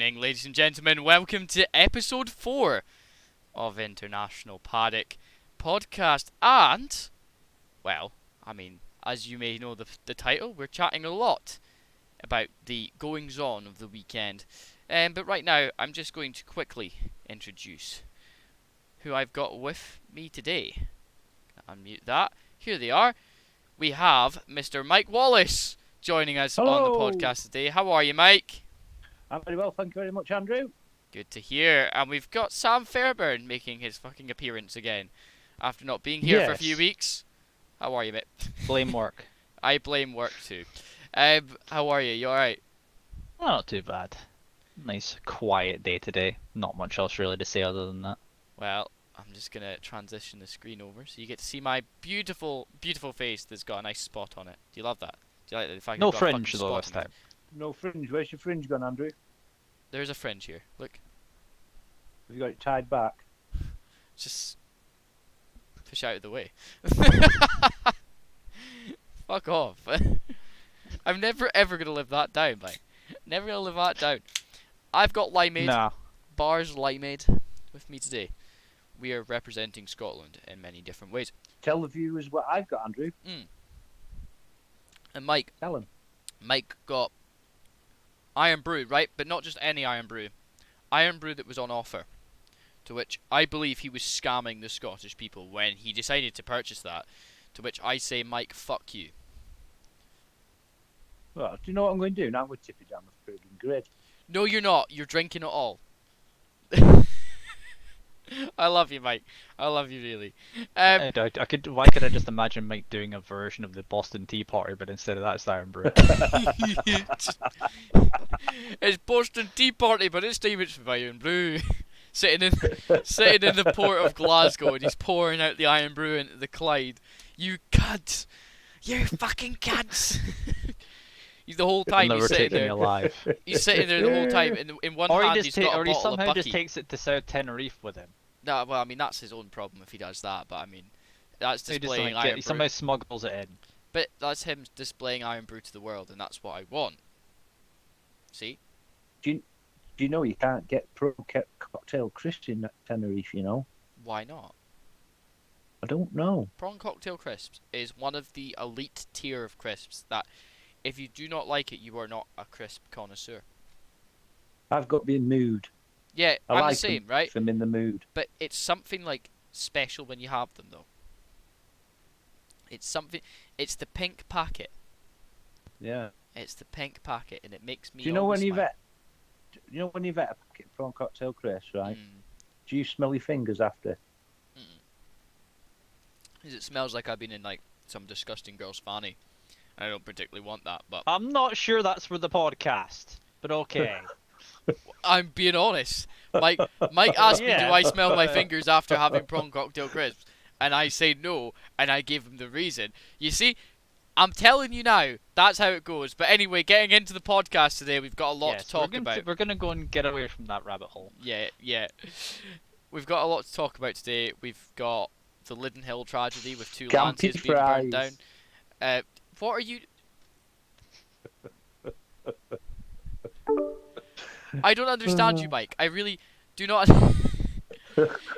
evening, ladies and gentlemen. Welcome to episode 4 of International Paddock podcast. And, well, as you may know the title, we're chatting a lot about the goings-on of the weekend. But right now, I'm just going to quickly introduce who I've got with me today. Unmute that. Here they are. We have Mr. Mike Wallace joining us on the podcast today. How are you, Mike? I'm very well, thank you very much, Andrew. Good to hear. And we've got Sam Fairburn making his fucking appearance again after not being here for a few weeks. How are you, mate? Blame work. I blame work too. How are you? You alright? Oh, not too bad. Nice, quiet day today. Not much else really to say other than that. Well, I'm just going to transition the screen over so you get to see my beautiful, beautiful face that's got a nice spot on it. Do you love that? Do you like the fact No I've got a fringe fucking though spot this on it? time. No fringe. Where's your fringe gone, Andrew? There's a fringe here. Look. Have you got it tied back? Just push out of the way. Fuck off. I'm never ever gonna live that down, mate. Never gonna live that down. I've got Limeade, Nah. Bars Limeade, with me today. We are representing Scotland in many different ways. Tell the viewers what I've got, Andrew. And Mike Tell them. got Iron Brew, right? But not just any Iron Brew. Iron Brew that was on offer. To which I believe he was scamming the Scottish people when he decided to purchase that. To which I say, Mike, fuck you. Well, do you know what I'm going to do? Now I'm going to tip it down the frigging grid. No, you're not. You're drinking it all. I love you, Mike. I love you, really. Why could I just imagine Mike doing a version of the Boston Tea Party, but instead of that, it's Iron Brew. It's Boston Tea Party, but this time it's Iron Brew. sitting in the port of Glasgow, and he's pouring out the Iron Brew into the Clyde. You cunts! You fucking cunts! The whole time he's sitting there. Alive. He's sitting there the whole time. In one hand, he's got a or he bottle of somehow Bucky. just takes it to South Tenerife with him. No, well, I mean that's his own problem if he does that. But I mean, that's He displaying Iron Brew. he somehow smuggles it in. But that's him displaying Iron Brew to the world, and that's what I want. See? Do you know you can't get Pro Cocktail Crisp in Tenerife, you know? Why not? I don't know. Prawn Cocktail Crisps is one of the elite tier of crisps that, if you do not like it, you are not a crisp connoisseur. I've got to be in mood. Yeah, I I'm like the same, them right? if I'm in the mood. But it's something like special when you have them, though. It's something. It's the pink packet. Yeah. It's the pink packet, and it makes me. Do you know when always you've smile. had a packet of Prawn Cocktail Crisp, right? Mm. Do you smell your fingers after? Because it smells like I've been in like some disgusting girl's fanny. I don't particularly want that, but I'm not sure that's for the podcast, but okay. I'm being honest. Mike asked me, do Yeah. I smell my fingers after having prawn cocktail crisps? And I say no, and I gave him the reason. You see, I'm telling you now, that's how it goes. But anyway, getting into the podcast today, we've got a lot to talk about. We're going to go and get away from that rabbit hole. Yeah. We've got a lot to talk about today. We've got the Linden Hill tragedy with two Scampi lances being burned fries. down. What are you... I don't understand you, Mike. I really do not...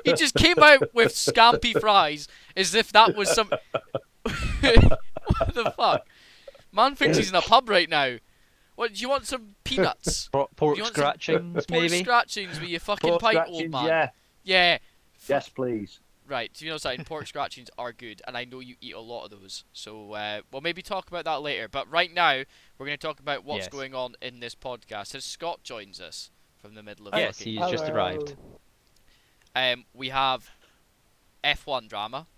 He just came out with scampi fries as if that was some... What the fuck? Man thinks he's in a pub right now. What, do you want some peanuts? Pork You want some scratchings, Pork maybe? scratchings with your fucking Pork pint, old scratchings, man. yeah. Yeah. Yes, please. Right, so you know something, pork scratchings are good, and I know you eat a lot of those. So we'll maybe talk about that later. But right now, we're going to talk about what's Yes. going on in this podcast. As Scott joins us from the middle of Yes, fucking... he's just arrived. We have F1 drama.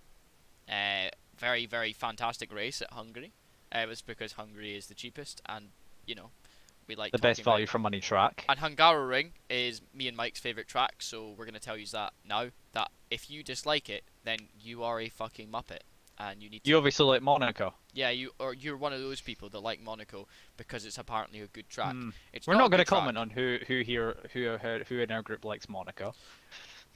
Very, very fantastic race at Hungary. It was because Hungary is the cheapest, and, you know, we like The best talking about- value for money track. And Hungaroring is me and Mike's favourite track, so we're going to tell you that now, that if you dislike it, then you are a fucking muppet, and you need to... You obviously like Monaco. Yeah, you're one of those people that like Monaco because it's apparently a good track. It's We're not going going to comment on who in our group likes Monaco.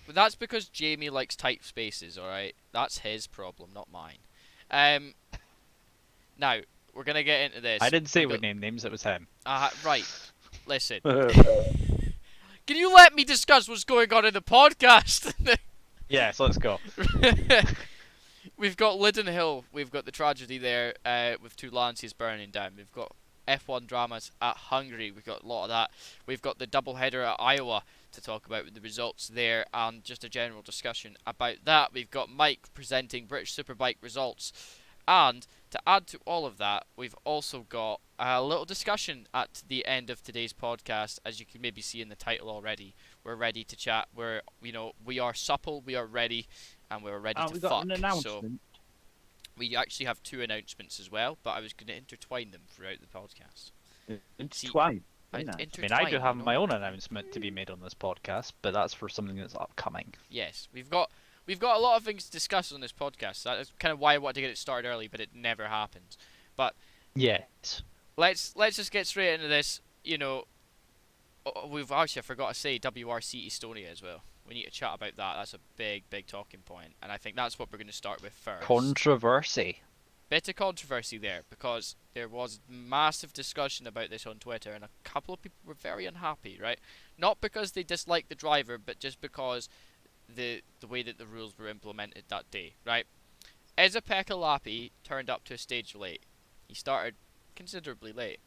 But that's because Jamie likes tight spaces, alright? That's his problem, not mine. Now, we're going to get into this. I didn't say we named names, it was him. Right. Listen. Can you let me discuss what's going on in the podcast? Yes, let's go. We've got Lidenhill. We've got the tragedy there with two Lances burning down. We've got F1 dramas at Hungary. We've got a lot of that. We've got the doubleheader at Iowa to talk about with the results there and just a general discussion about that. We've got Mike presenting British Superbike results. And to add to all of that, we've also got a little discussion at the end of today's podcast, as you can maybe see in the title already. We're ready to chat. We are supple, we are ready, and we're ready to we fuck. got an So announcement. we actually have two announcements as well, but I was going to intertwine them throughout the podcast. Intertwine. I Very nice. I mean, I intertwine, do have you know? my own announcement to be made on this podcast, but that's for something that's upcoming. Yes, we've got a lot of things to discuss on this podcast. That's kind of why I wanted to get it started early, but it never happens. But Yes. let's just get straight into this. You know, we've actually I forgot to say WRC Estonia as well. We need to chat about that. That's a big talking point, and I think that's what we're going to start with first. Controversy. Bit of controversy there because there was massive discussion about this on Twitter, and a couple of people were very unhappy. Right, not because they disliked the driver, but just because the way that the rules were implemented that day. Right, Esa-Pekka Lappi turned up to a stage late. He started considerably late.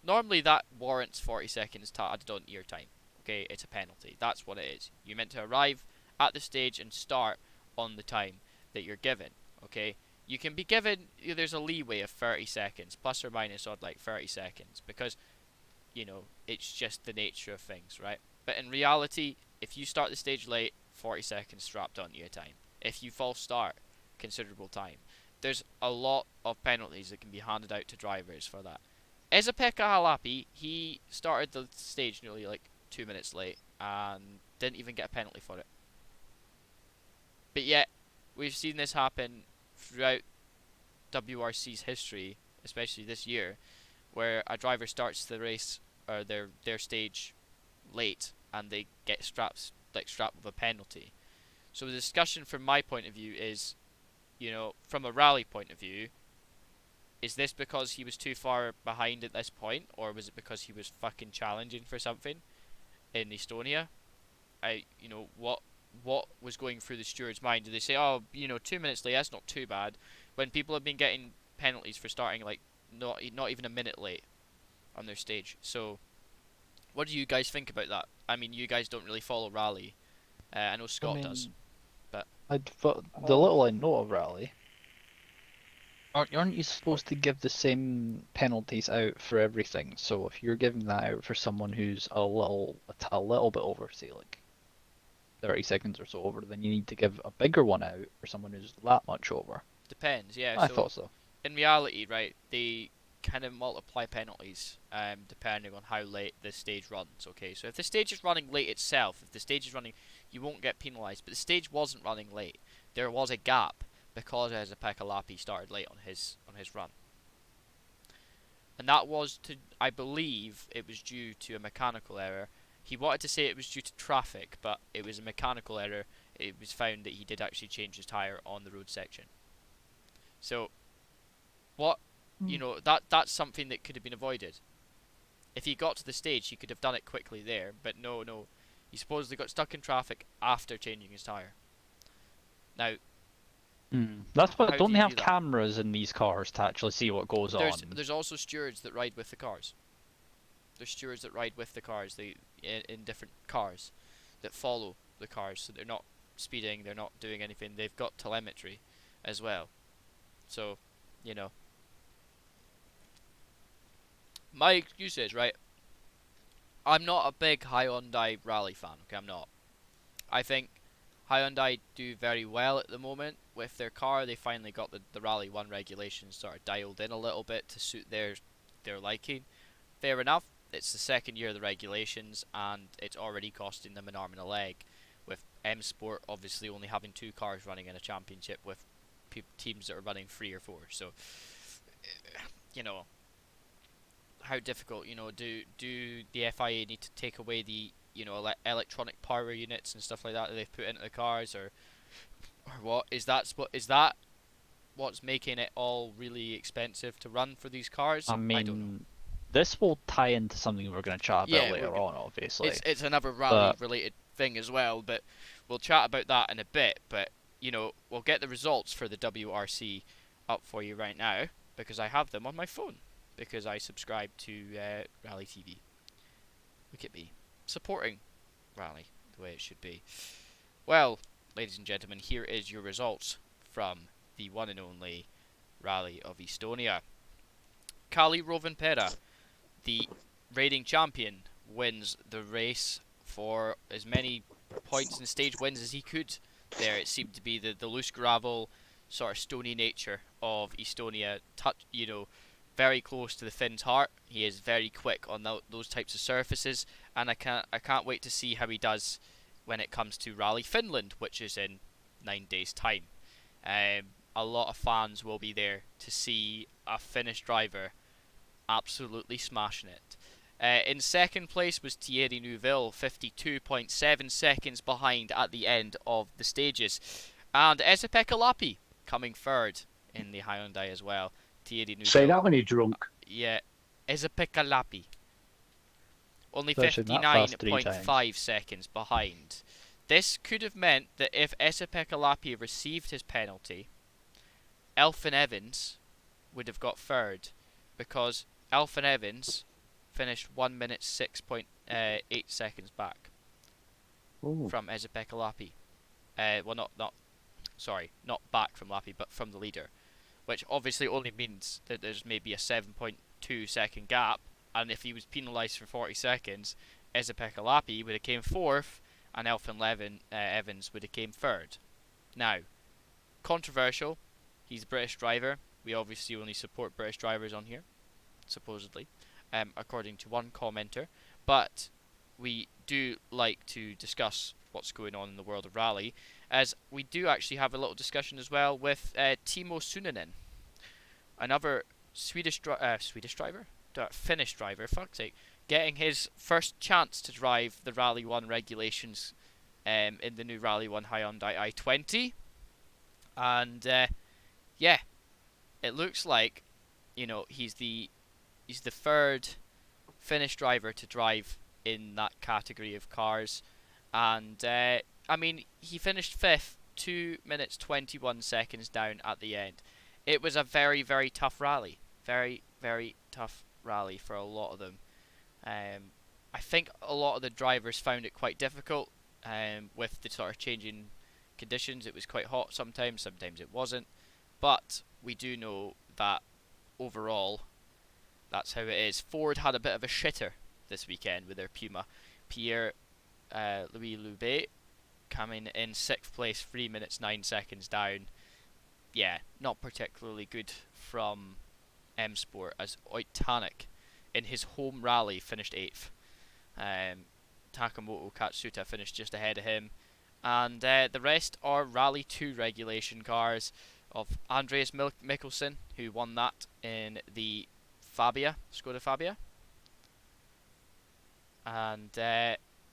Normally that warrants 40 seconds added onto your time. Okay, it's a penalty. That's what it is. You're meant to arrive at the stage and start on the time that you're given. Okay, you can be given. There's a leeway of 30 seconds, plus or minus on like 30 seconds, because it's just the nature of things, right? But in reality, if you start the stage late, 40 seconds strapped onto your time. If you false start, considerable time. There's a lot of penalties that can be handed out to drivers for that. Esa-Pekka Lappi, he started the stage nearly like 2 minutes late and didn't even get a penalty for it. But yet, we've seen this happen throughout WRC's history, especially this year, where a driver starts the race or their stage late and they get strapped with a penalty. So the discussion from my point of view is, from a rally point of view, is this because he was too far behind at this point, or was it because he was fucking challenging for something in Estonia? What was going through the steward's mind? Did they say, 2 minutes late, that's not too bad, when people have been getting penalties for starting like not even a minute late on their stage? So, what do you guys think about that? I mean, you guys don't really follow rally. I know Scott does. But The little I know of rally, aren't you supposed to give the same penalties out for everything? So if you're giving that out for someone who's a little bit over, say like 30 seconds or so over, then you need to give a bigger one out for someone who's that much over. depends, yeah. I thought so. In reality, right, they kind of multiply penalties depending on how late the stage runs. Okay, so if the stage is running late itself, you won't get penalised. But the stage wasn't running late. There was a gap because Esa-Pekka Lappi started late on his run, and that was I believe it was due to a mechanical error. He wanted to say it was due to traffic, but it was a mechanical error. It was found that he did actually change his tyre on the road section. So, that's something that could have been avoided. If he got to the stage, he could have done it quickly there, but no. He supposedly got stuck in traffic after changing his tyre. Now, That's how what. do Don't you they do have that? cameras in these cars to actually see what goes on? there's also stewards that ride with the cars. There's stewards that ride with the cars, in different cars, that follow the cars, so they're not speeding, they're not doing anything. They've got telemetry as well. So, my excuse is, right, I'm not a big Hyundai rally fan, okay, I'm not. I think Hyundai do very well at the moment with their car. They finally got the Rally 1 regulations sort of dialed in a little bit to suit their liking. Fair enough, it's the second year of the regulations and it's already costing them an arm and a leg, with M Sport obviously only having 2 cars running in a championship with teams that are running 3 or 4. So, how difficult, do the FIA need to take away the electronic power units and stuff like that they've put into the cars, or what is that what's making it all really expensive to run for these cars? I mean, I don't know. This will tie into something we're going to chat about Yeah, later on, obviously. it's another rally But related thing as well, but we'll chat about that in a bit. But we'll get the results for the WRC up for you right now because I have them on my phone because I subscribe to Rally TV. Look at me supporting Rally the way it should be. Well, ladies and gentlemen, here is your results from the one and only Rally of Estonia. Kali Rovanperä, the reigning champion, wins the race for as many points and stage wins as he could. There, it seemed to be the loose gravel, sort of stony nature of Estonia. Very close to the Finn's heart. He is very quick on those types of surfaces, and I can't wait to see how he does when it comes to Rally Finland, which is in 9 days' time. A lot of fans will be there to see a Finnish driver absolutely smashing it. In second place was Thierry Neuville, 52.7 seconds behind at the end of the stages. And Esa-Pekka Lappi coming third in the Hyundai as well. Thierry Neuville. Say that when you're drunk. Yeah, Esa-Pekka Lappi. Only So saying that fast 59.5 seconds behind. This could have meant that if Esa-Pekka Lappi received his penalty, Elfyn Evans would have got third, because Elfyn Evans finished 1 minute 6.8 seconds back Ooh. from Esa-Pekka Lappi. Not back from Lappi, but from the leader, which obviously only means that there's maybe a 7.2 second gap, and if he was penalised for 40 seconds, Esa-Pekka Lappi would have came fourth, and Elfyn Evans would have came third. Now, controversial. He's a British driver. We obviously only support British drivers on here, supposedly, according to one commenter. But we do like to discuss what's going on in the world of rally, as we do actually have a little discussion as well with Timo Sunonen, another Finnish driver, fuck's sake, getting his first chance to drive the Rally 1 regulations in the new Rally 1 Hyundai i20. And yeah, it looks like he's the third Finnish driver to drive in that category of cars, and I mean, he finished fifth, 2 minutes 21 seconds down at the end. It was a very, very tough rally, very, very tough rally for a lot of them. I think a lot of the drivers found it quite difficult with the sort of changing conditions. It was quite hot sometimes it wasn't, but we do know that overall that's how it is. Ford had a bit of a shitter this weekend with their Puma. Pierre Louis Loubet coming in 6th place, 3 minutes 9 seconds down. Yeah, not particularly good from M Sport, as Oitanik in his home rally finished 8th. Takamoto Katsuta finished just ahead of him, and the rest are Rally 2 regulation cars of Andreas Mikkelsen, who won that in the Skoda Fabia, and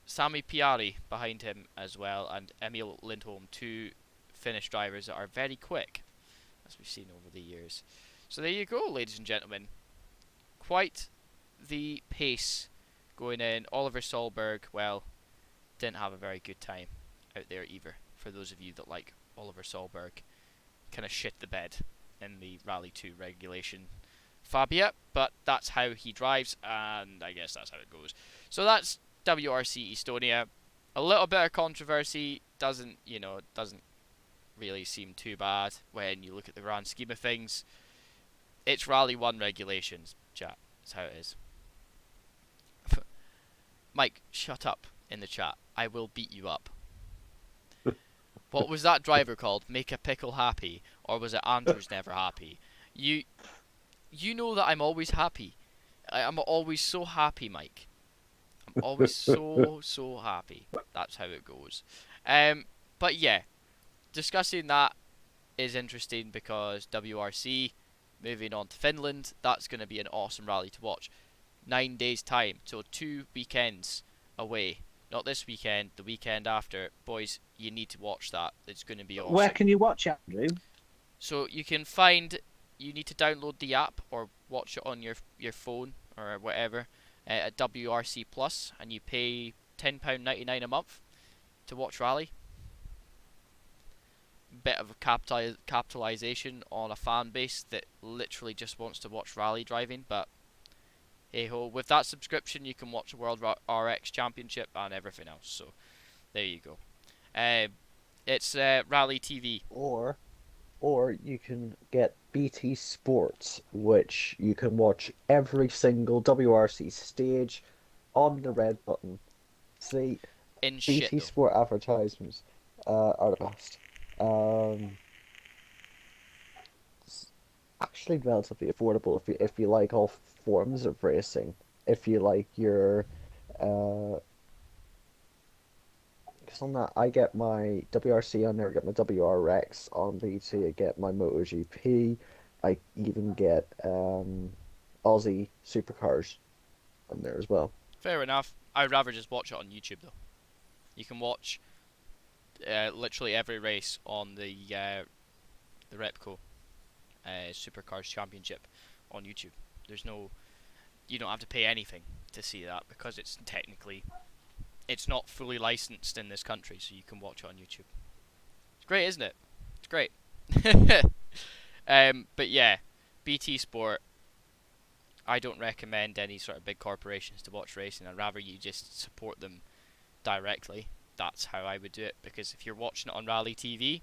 Sami Piari behind him as well, and Emil Lindholm, two Finnish drivers that are very quick, as we've seen over the years. So there you go, ladies and gentlemen. Quite the pace going in. Oliver Solberg, well, didn't have a very good time out there either. For those of you that like Oliver Solberg, kind of shit the bed in the Rally 2 regulation Fabia, but that's how he drives, and I guess that's how it goes. So that's WRC Estonia. A little bit of controversy, doesn't really seem too bad when you look at the grand scheme of things. It's Rally 1 regulations, chat. That's how it is. Mike, shut up in the chat. I will beat you up. What was that driver called? Make a pickle happy? Or was it Andrew's never happy? You know that I'm always happy. I'm always so happy, Mike. I'm always so happy. That's how it goes. But yeah, discussing that is interesting because WRC, moving on to Finland, that's going to be an awesome rally to watch. 9 days time, so 2 weekends away. Not this weekend, the weekend after. Boys, you need to watch that. It's going to be awesome. Where can you watch it, Andrew? So you need to download the app or watch it on your phone or whatever at WRC Plus, and you pay £10.99 a month to watch rally. Bit of a capitalization on a fan base that literally just wants to watch rally driving, but hey ho, with that subscription you can watch the World RX Championship and everything else. So there you go. It's Rally TV. Or you can get BT Sports, which you can watch every single WRC stage on the red button. See, In shit BT though. Sport advertisements are the best. It's actually relatively affordable if you like all forms of racing. If you like your because on that I get my WRC on there, I get my WRX on BT, I get my MotoGP, I even get Aussie supercars on there as well. Fair enough. I'd rather just watch it on YouTube though. You can watch literally every race on the Repco Supercars Championship on YouTube. You don't have to pay anything to see that because it's not fully licensed in this country, so you can watch it on YouTube. It's great, isn't it? It's great. But yeah, BT Sport. I don't recommend any sort of big corporations to watch racing. I'd rather you just support them directly. That's how I would do it, because if you're watching it on Rally TV,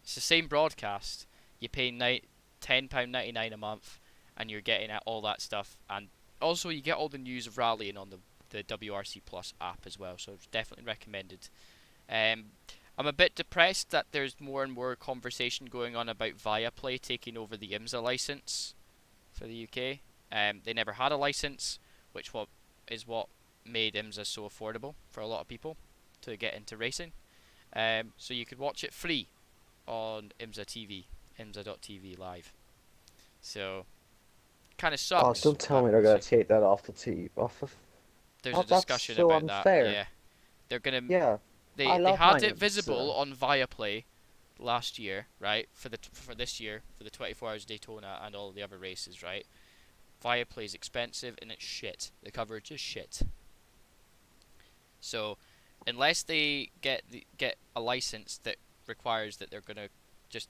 it's the same broadcast. You pay £10.99 a month, and you're getting all that stuff, and also you get all the news of rallying on the WRC Plus app as well. So it's definitely recommended. I'm a bit depressed that there's more and more conversation going on about Viaplay taking over the IMSA license for the UK. They never had a license, which is what made IMSA so affordable for a lot of people to get into racing. So you could watch it free on IMSA TV, IMSA.tv live. So kind of Oh, sucks. don't tell but me they're we'll gonna see. take that off the TV. Off of. There's Oh, a that's discussion so about that. unfair. Yeah, they're gonna. Yeah, I They love had mine. it visible on Viaplay last year, right? For this year, for the 24 Hours of Daytona and all the other races, right? Viaplay is expensive and it's shit. The coverage is shit. So, unless they get a license that requires that they're gonna just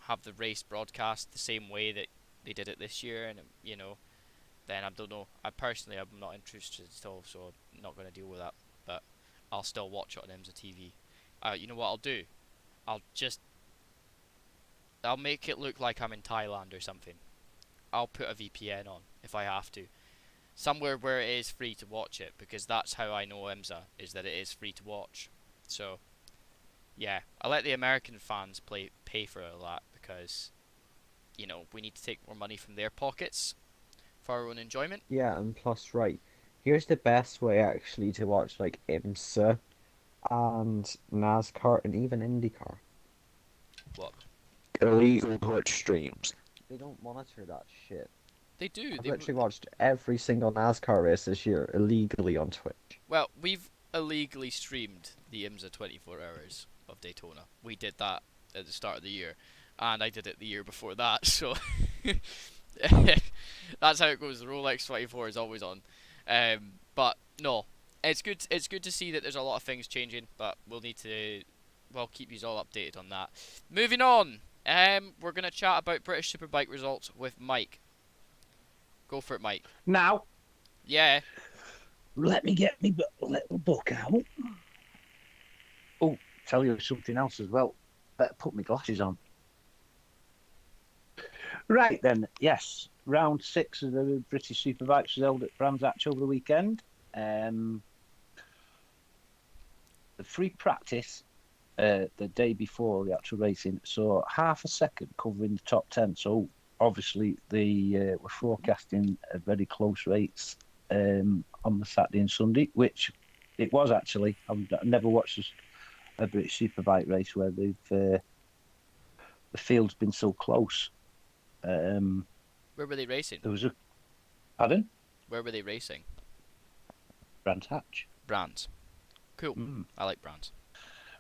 have the race broadcast the same way that they did it this year, and then I don't know. I'm not interested at all, so I'm not gonna deal with that. But I'll still watch it on IMSA TV. You know what I'll do? I'll just I'll make it look like I'm in Thailand or something. I'll put a VPN on if I have to. Somewhere where it is free to watch it, because that's how I know IMSA, is that it is free to watch. So, yeah, I let the American fans pay for all that, because, we need to take more money from their pockets for our own enjoyment. Yeah, and plus, right, here's the best way actually to watch like IMSA and NASCAR and even IndyCar. What? Illegal Twitch streams. They don't monitor that shit. They do. I've literally watched every single NASCAR race this year illegally on Twitch. Well, we've illegally streamed the IMSA 24 Hours of Daytona. We did that at the start of the year, and I did it the year before that, so that's how it goes. The Rolex 24 is always on. But no, it's good. It's good to see that there's a lot of things changing, but we'll keep you all updated on that. Moving on, we're gonna chat about British Superbike results with Mike. Go for it, Mike. Now, Yeah. let me get me little book out. Oh, tell you something else as well. Better put my glasses on. Right then, yes. Round 6 of the British Superbikes was held at Brands Hatch over the weekend. The free practice the day before the actual racing, so half a second covering the top 10. So obviously they were forecasting a very close race on the Saturday and Sunday, which it was actually. I've never watched a British Superbike race where the field's been so close. Where were they racing? There was a pardon? Where were they racing? Brands Hatch. Brands. Cool. I like brands.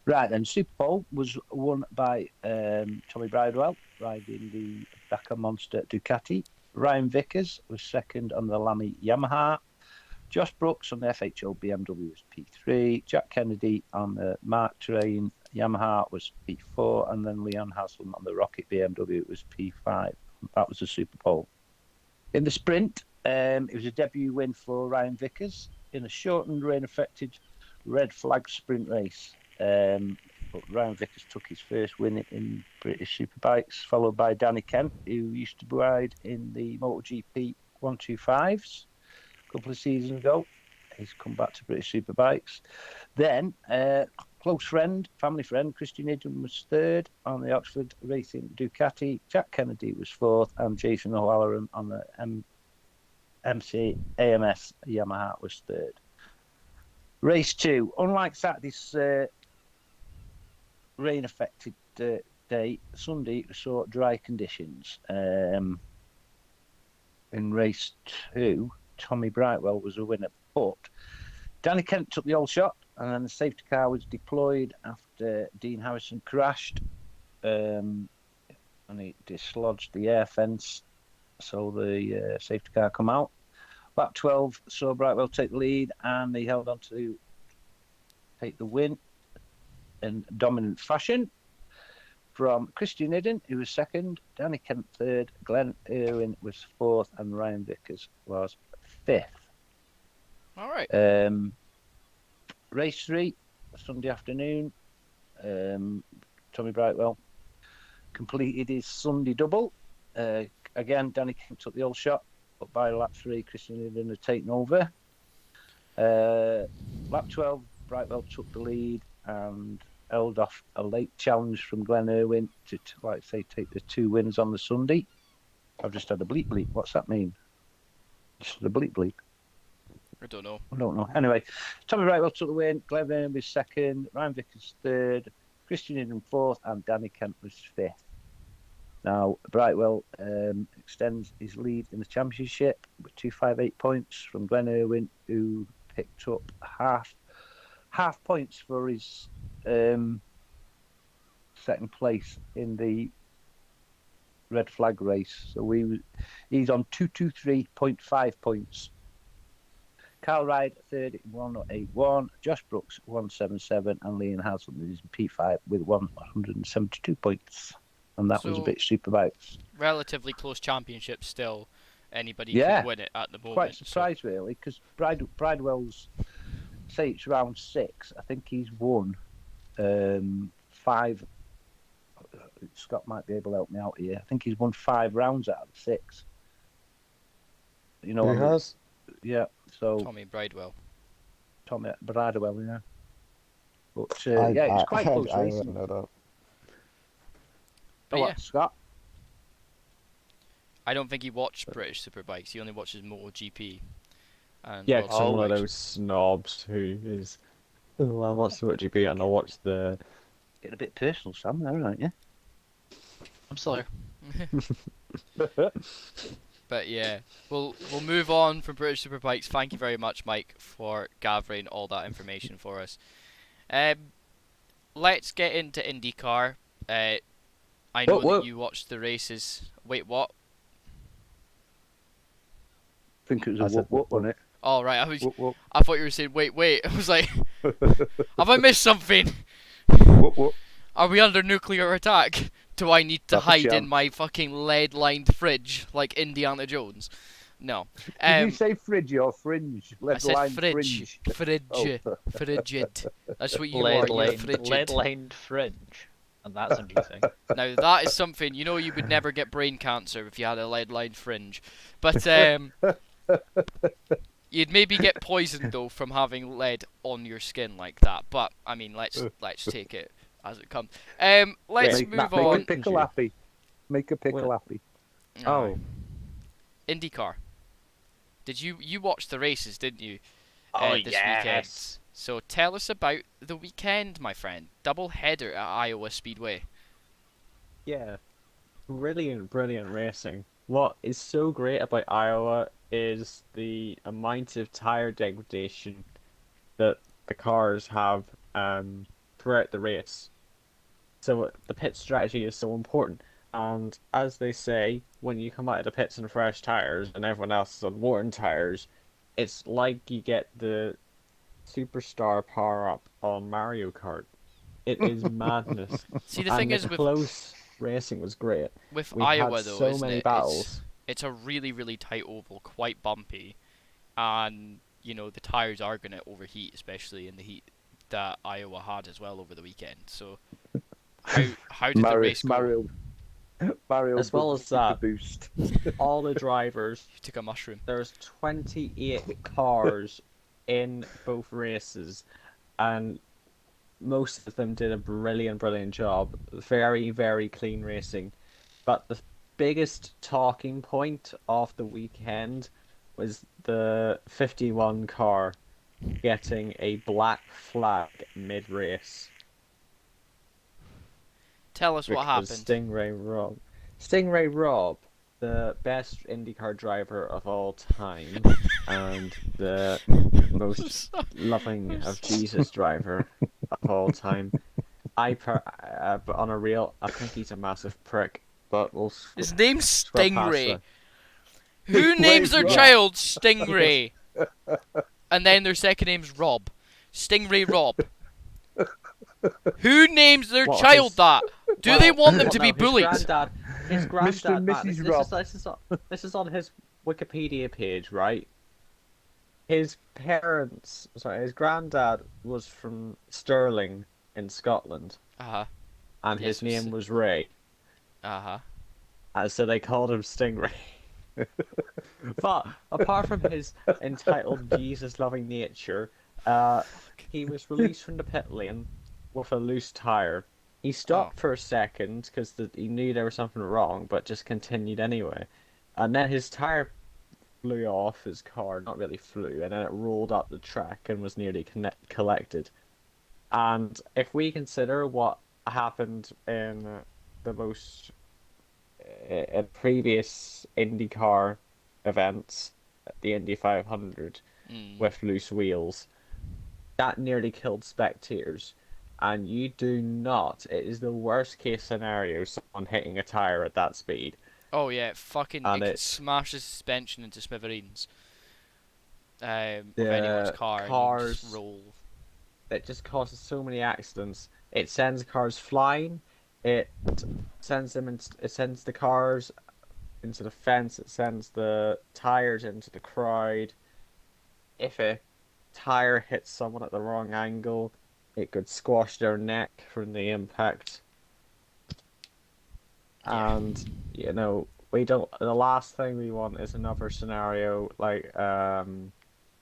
Right then, Super Bowl was won by Tommy Bridewell riding the Dakar Monster Ducati. Ryan Vickers was second on the Lamy Yamaha. Josh Brooks on the FHO BMW was P3. Jack Kennedy on the Mark Terrain Yamaha was P4. And then Leon Haslam on the Rocket BMW was P5. That was a Super Pole. In the sprint, it was a debut win for Ryan Vickers in a shortened, rain-affected red flag sprint race. But Ryan Vickers took his first win in British Superbikes, followed by Danny Kent, who used to ride in the MotoGP 125s a couple of seasons ago. He's come back to British Superbikes. Then, close friend, family friend, Christian Idun was third on the Oxford Racing Ducati. Jack Kennedy was fourth, and Jason O'Halloran on the MC AMS Yamaha was third. Race 2. Unlike Saturday's rain-affected day, Sunday saw dry conditions. In race 2, Tommy Brightwell was a winner, but Danny Kent took the old shot, and then the safety car was deployed after Dean Harrison crashed, and he dislodged the air fence, so the safety car come out. Lap 12 saw Brightwell take the lead, and he held on to take the win in dominant fashion from Christian Idden, who was second, Danny Kent third, Glenn Irwin was fourth, and Ryan Vickers was fifth. All right. Race 3, Sunday afternoon. Tommy Brightwell completed his Sunday double. Again, Danny Kent took the old shot, but by lap 3, Christian Idden had taken over. Lap 12, Brightwell took the lead and held off a late challenge from Glenn Irwin to like say, take the 2 wins on the Sunday. I've just had a bleep bleep. What's that mean? Just had a bleep bleep. I don't know. I don't know. Anyway, Tommy Brightwell took the win. Glenn Irwin was second. Ryan Vickers third. Christian Idden fourth, and Danny Kent was fifth. Now, Brightwell extends his lead in the championship with 258 points from Glenn Irwin, who picked up half points for his second place in the red flag race. So he's on 223.5 points. Carl Ryde third at 181, Josh Brooks 177, and Leon Haslam is in P5 with 172 points. And that was a bit Superbikes. Relatively close championship still. Anybody could win it at the moment. Quite surprised really, because Bridewell's, say it's round 6, I think he's won 5. Scott might be able to help me out here. I think he's won 5 rounds out of 6. You know, He has? Yeah, so Tommy Bridewell. Tommy Bridewell, yeah. But it's quite close I racing. wouldn't know that. But yeah, Scott? I don't think he watched British Superbikes. He only watches MotoGP. And Yeah, World because I'm one of Superbikes. those snobs who is, oh, I watch the MotoGP and I watch the... Getting a bit personal, Sam, there, aren't you? I'm still here. But yeah, we'll move on from British Superbikes. Thank you very much, Mike, for gathering all that information for us. Let's get into IndyCar. I know that you watched the races. Wait, what? I think it was a whoop, wasn't it? Oh right, Whoop. I thought you were saying wait. I was like, have I missed something? Whoop. Are we under nuclear attack? Do I need to That's a hide in chance. my fucking lead-lined fridge like Indiana Jones? No. Did you say fridge or fringe? I said Lead-lined fridge. Fridge. Oh. Frigid. That's what you are. You're frigid. Lead-lined fringe. And that's a new thing. Now that is something, you know, you would never get brain cancer if you had a lead-lined fringe. But you'd maybe get poisoned though from having lead on your skin like that. But I mean, let's take it as it comes. Let's move on. Make a pickle happy. Make a pickle happy. Oh. IndyCar. Did you watch the races, didn't you? Oh, this yes. weekend. So tell us about the weekend, my friend. Double header at Iowa Speedway. Yeah. Brilliant racing. What is so great about Iowa is the amount of tire degradation that the cars have throughout the race. So the pit strategy is so important. And as they say, when you come out of the pits on fresh tires and everyone else is on worn tires, it's like you get the superstar power up on Mario Kart. It is madness. See, the And thing the is close racing was great. with We had Iowa though, so isn't many it? battles. It's a really really tight oval, quite bumpy, and you know the tires are gonna overheat, especially in the heat that Iowa had as well over the weekend. So how did the Mario, race go? Mario, Mario As well got as super that, boost. all the drivers, You took a mushroom. there's 28 cars in both races, and most of them did a brilliant, brilliant job. Very, very clean racing. But the biggest talking point of the weekend was the 51 car getting a black flag mid-race Tell us what because happened. Stingray Rob, the best IndyCar driver of all time and the most loving of Jesus driver of all time. But on a real, I think he's a massive prick. But His name's scrub past Stingray. that. Who names their Rob. child Stingray? And then their second name's Rob. Stingray Rob. Who names their Well, child his- that? Do they want them to be no, bullied? His Mr. granddad, and Matt, Mrs. this Rob. this is on his Wikipedia page, right? His parents, sorry, his granddad was from Stirling in Scotland, Uh-huh. and Yes, his name was Ray, Uh-huh. and so they called him Stingray. But apart from his entitled Jesus-loving nature, he was released from the pit lane with a loose tire. He stopped for a second because he knew there was something wrong, but just continued anyway. And then his tire flew off his car, not really flew, and then it rolled up the track and was nearly collected. And if we consider what happened in the most in previous IndyCar events, the Indy 500 Mm. with loose wheels, that nearly killed spectators. And you do not, it is the worst case scenario, someone hitting a tire at that speed. Oh yeah, it And could it's smash the suspension into smithereens. Of the anyone's car and you just cars, roll. it just causes so many accidents. It sends cars flying, it it sends the cars into the fence, it sends the tires into the crowd. If a tire hits someone at the wrong angle, it could squash their neck from the impact. Yeah. And you know, we don't. The last thing we want is another scenario like a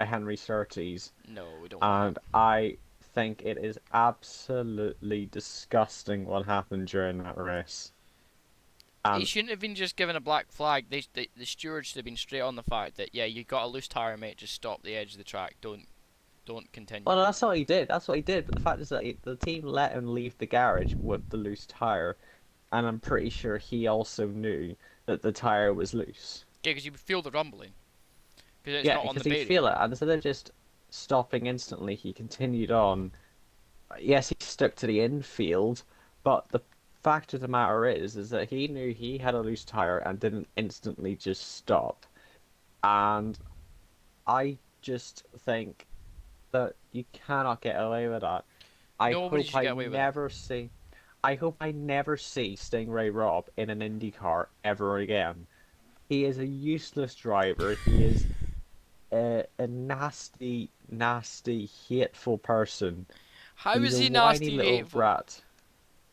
Henry Surtees. No, we don't want And I think it is absolutely disgusting what happened during that race. that. He And shouldn't have been just given a black flag. The stewards should have been straight on the fact that yeah, you got a loose tire, mate. Just stop the edge of the track. Don't continue. well, that's what he did. That's what he did. But the fact is that the team let him leave the garage with the loose tire, and I'm pretty sure he also knew that the tire was loose. Yeah, because you feel the rumbling. Because it's Yeah, not on the because he'd bearing. feel it, and instead of just stopping instantly, he continued on. Yes, he stuck to the infield, but the fact of the matter is that he knew he had a loose tire and didn't instantly just stop. And I just think that you cannot get away with that. Nobody should get away with it. I hope I never see Stingray Rob in an Indy car ever again. He is a useless driver. He is a nasty, nasty, hateful person. How He's is a he whiny nasty little hateful? brat.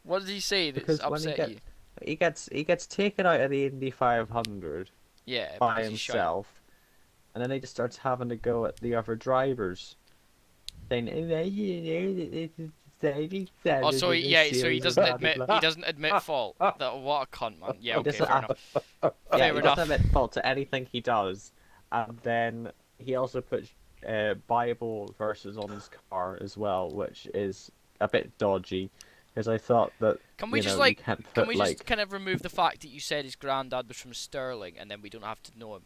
What did he say that's Because when upset you? he gets taken out of the Indy 500 Yeah, by because he's shite. himself, and then he just starts having to go at the other drivers, saying, Oh, so he doesn't admit fault. That what a cunt, man. Yeah, He okay, doesn't, fair enough. yeah, Fair he enough. doesn't admit fault to anything he does, and then he also puts Bible verses on his car as well, which is a bit dodgy, because I thought that Can we you just know, you like, can't can put we like just kind of remove the fact that you said his granddad was from Stirling, and then we don't have to know him?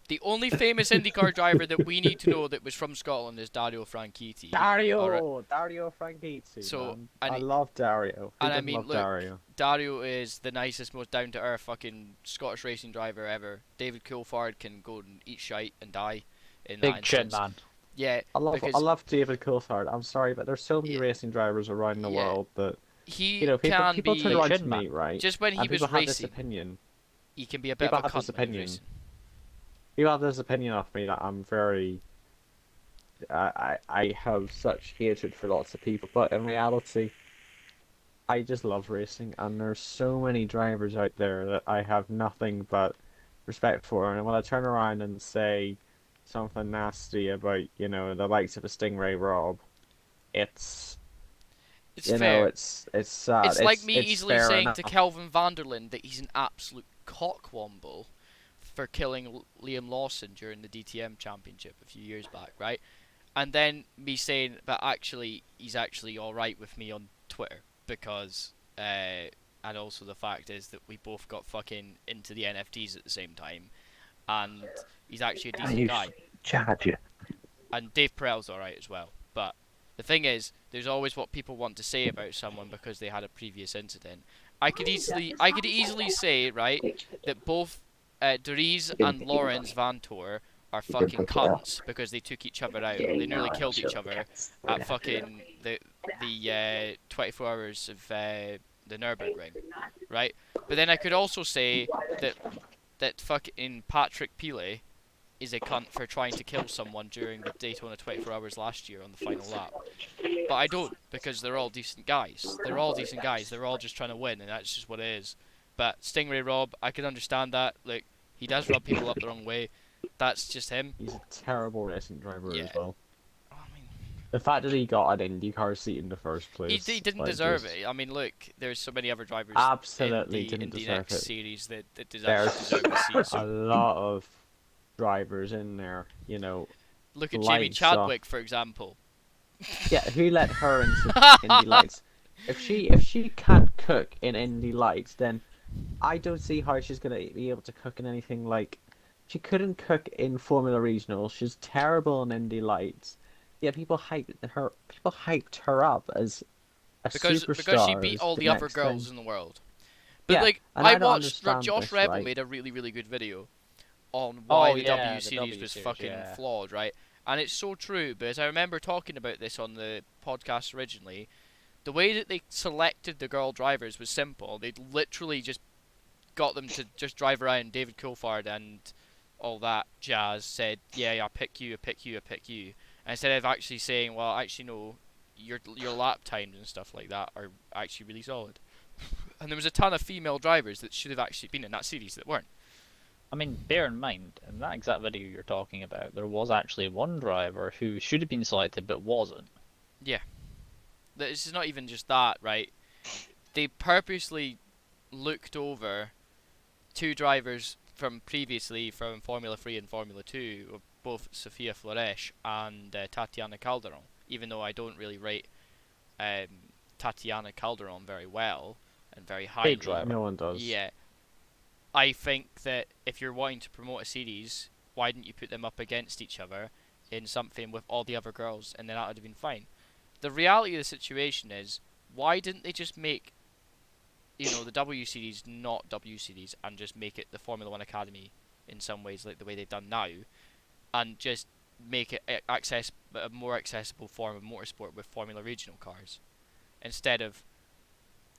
The only famous IndyCar driver that we need to know that was from Scotland is Dario Franchitti. Alright. Dario Franchitti, So, man. and I love Dario. Who and I doesn't mean, love look, Dario? Dario is the nicest, most down-to-earth fucking Scottish racing driver ever. David Coulthard can go and eat shite and die in that Big chin, instance. man. Yeah, I because love David Coulthard. I'm sorry, but there's so many yeah, racing drivers around the yeah, world that he can people turn be Big around chin, to man. me, right? just when he And people was have this racing, opinion. he can be a bit of People a have cunt this when he's opinion. racing. People have this opinion of me that I'm very. I have such hatred for lots of people, but in reality, I just love racing, and there's so many drivers out there that I have nothing but respect for. And when I turn around and say something nasty about, the likes of a Stingray Rob, it's, It's fair. it's sad. It's like me It's easily fair saying to enough. Kelvin Vanderlyn that he's an absolute cockwomble for killing Liam Lawson during the DTM championship a few years back, right? And then me saying, but actually, he's actually alright with me on Twitter because, and also the fact is that we both got fucking into the NFTs at the same time, and he's actually a Can decent you guy. charge you? And Dave Perel's alright as well. But the thing is, there's always what people want to say about someone because they had a previous incident. I could easily say, right, that both Dries and Lawrence Vantor are fucking cunts because they took each other out. They nearly killed each other at fucking the 24 hours of the Nürburgring, right? But then I could also say that fucking Patrick Pile is a cunt for trying to kill someone during the Daytona 24 Hours last year on the final lap. But I don't, because they're all decent guys. They're all decent guys. They're all just trying to win, and that's just what it is. But Stingray Rob, I can understand that. Like, he does rub people up the wrong way. That's just him. He's a terrible racing driver Yeah. as well. I mean, The fact that he got an IndyCar seat in the first place, he didn't like, deserve just it. I mean, look, there's so many other drivers absolutely in didn't the deserve next it. series that There's deserve the seat. a So lot of drivers in there, look at Jamie likes Chadwick, for example. yeah, who let her into Indy Lights? If she can't cook in Indy Lights, then I don't see how she's gonna be able to cook in anything like. She couldn't cook in Formula Regionals. She's terrible in Indy Lights. Yeah, people hyped her up as a superstar. Because she beat as all the the other next girls thing. in the world. But Yeah, like and I I don't watched understand Josh this, Rebel right? made a really really good video on why Oh the yeah, W the series W was series, fucking yeah. flawed, right? And it's so true because I remember talking about this on the podcast originally. The way that they selected the girl drivers was simple. They literally just got them to just drive around. David Coulthard and all that jazz said, "Yeah, I pick you, I pick you, I pick you." And instead of actually saying, "Well, actually no, your lap times and stuff like that are actually really solid." And there was a ton of female drivers that should have actually been in that series that weren't. I mean, bear in mind, in that exact video you're talking about, there was actually one driver who should have been selected but wasn't. Yeah. This is not even just that, right? They purposely looked over two drivers from previously from Formula 3 and Formula 2, both Sofia Flores and Tatiana Calderon, even though I don't really rate Tatiana Calderon very well and very highly. Great driver. No one does. Yeah. I think that if you're wanting to promote a series, why didn't you put them up against each other in something with all the other girls, and then that would have been fine. The reality of the situation is, why didn't they just make, the W Series not W Series and just make it the Formula One Academy in some ways, like the way they've done now, and just make it a more accessible form of motorsport with Formula Regional cars, instead of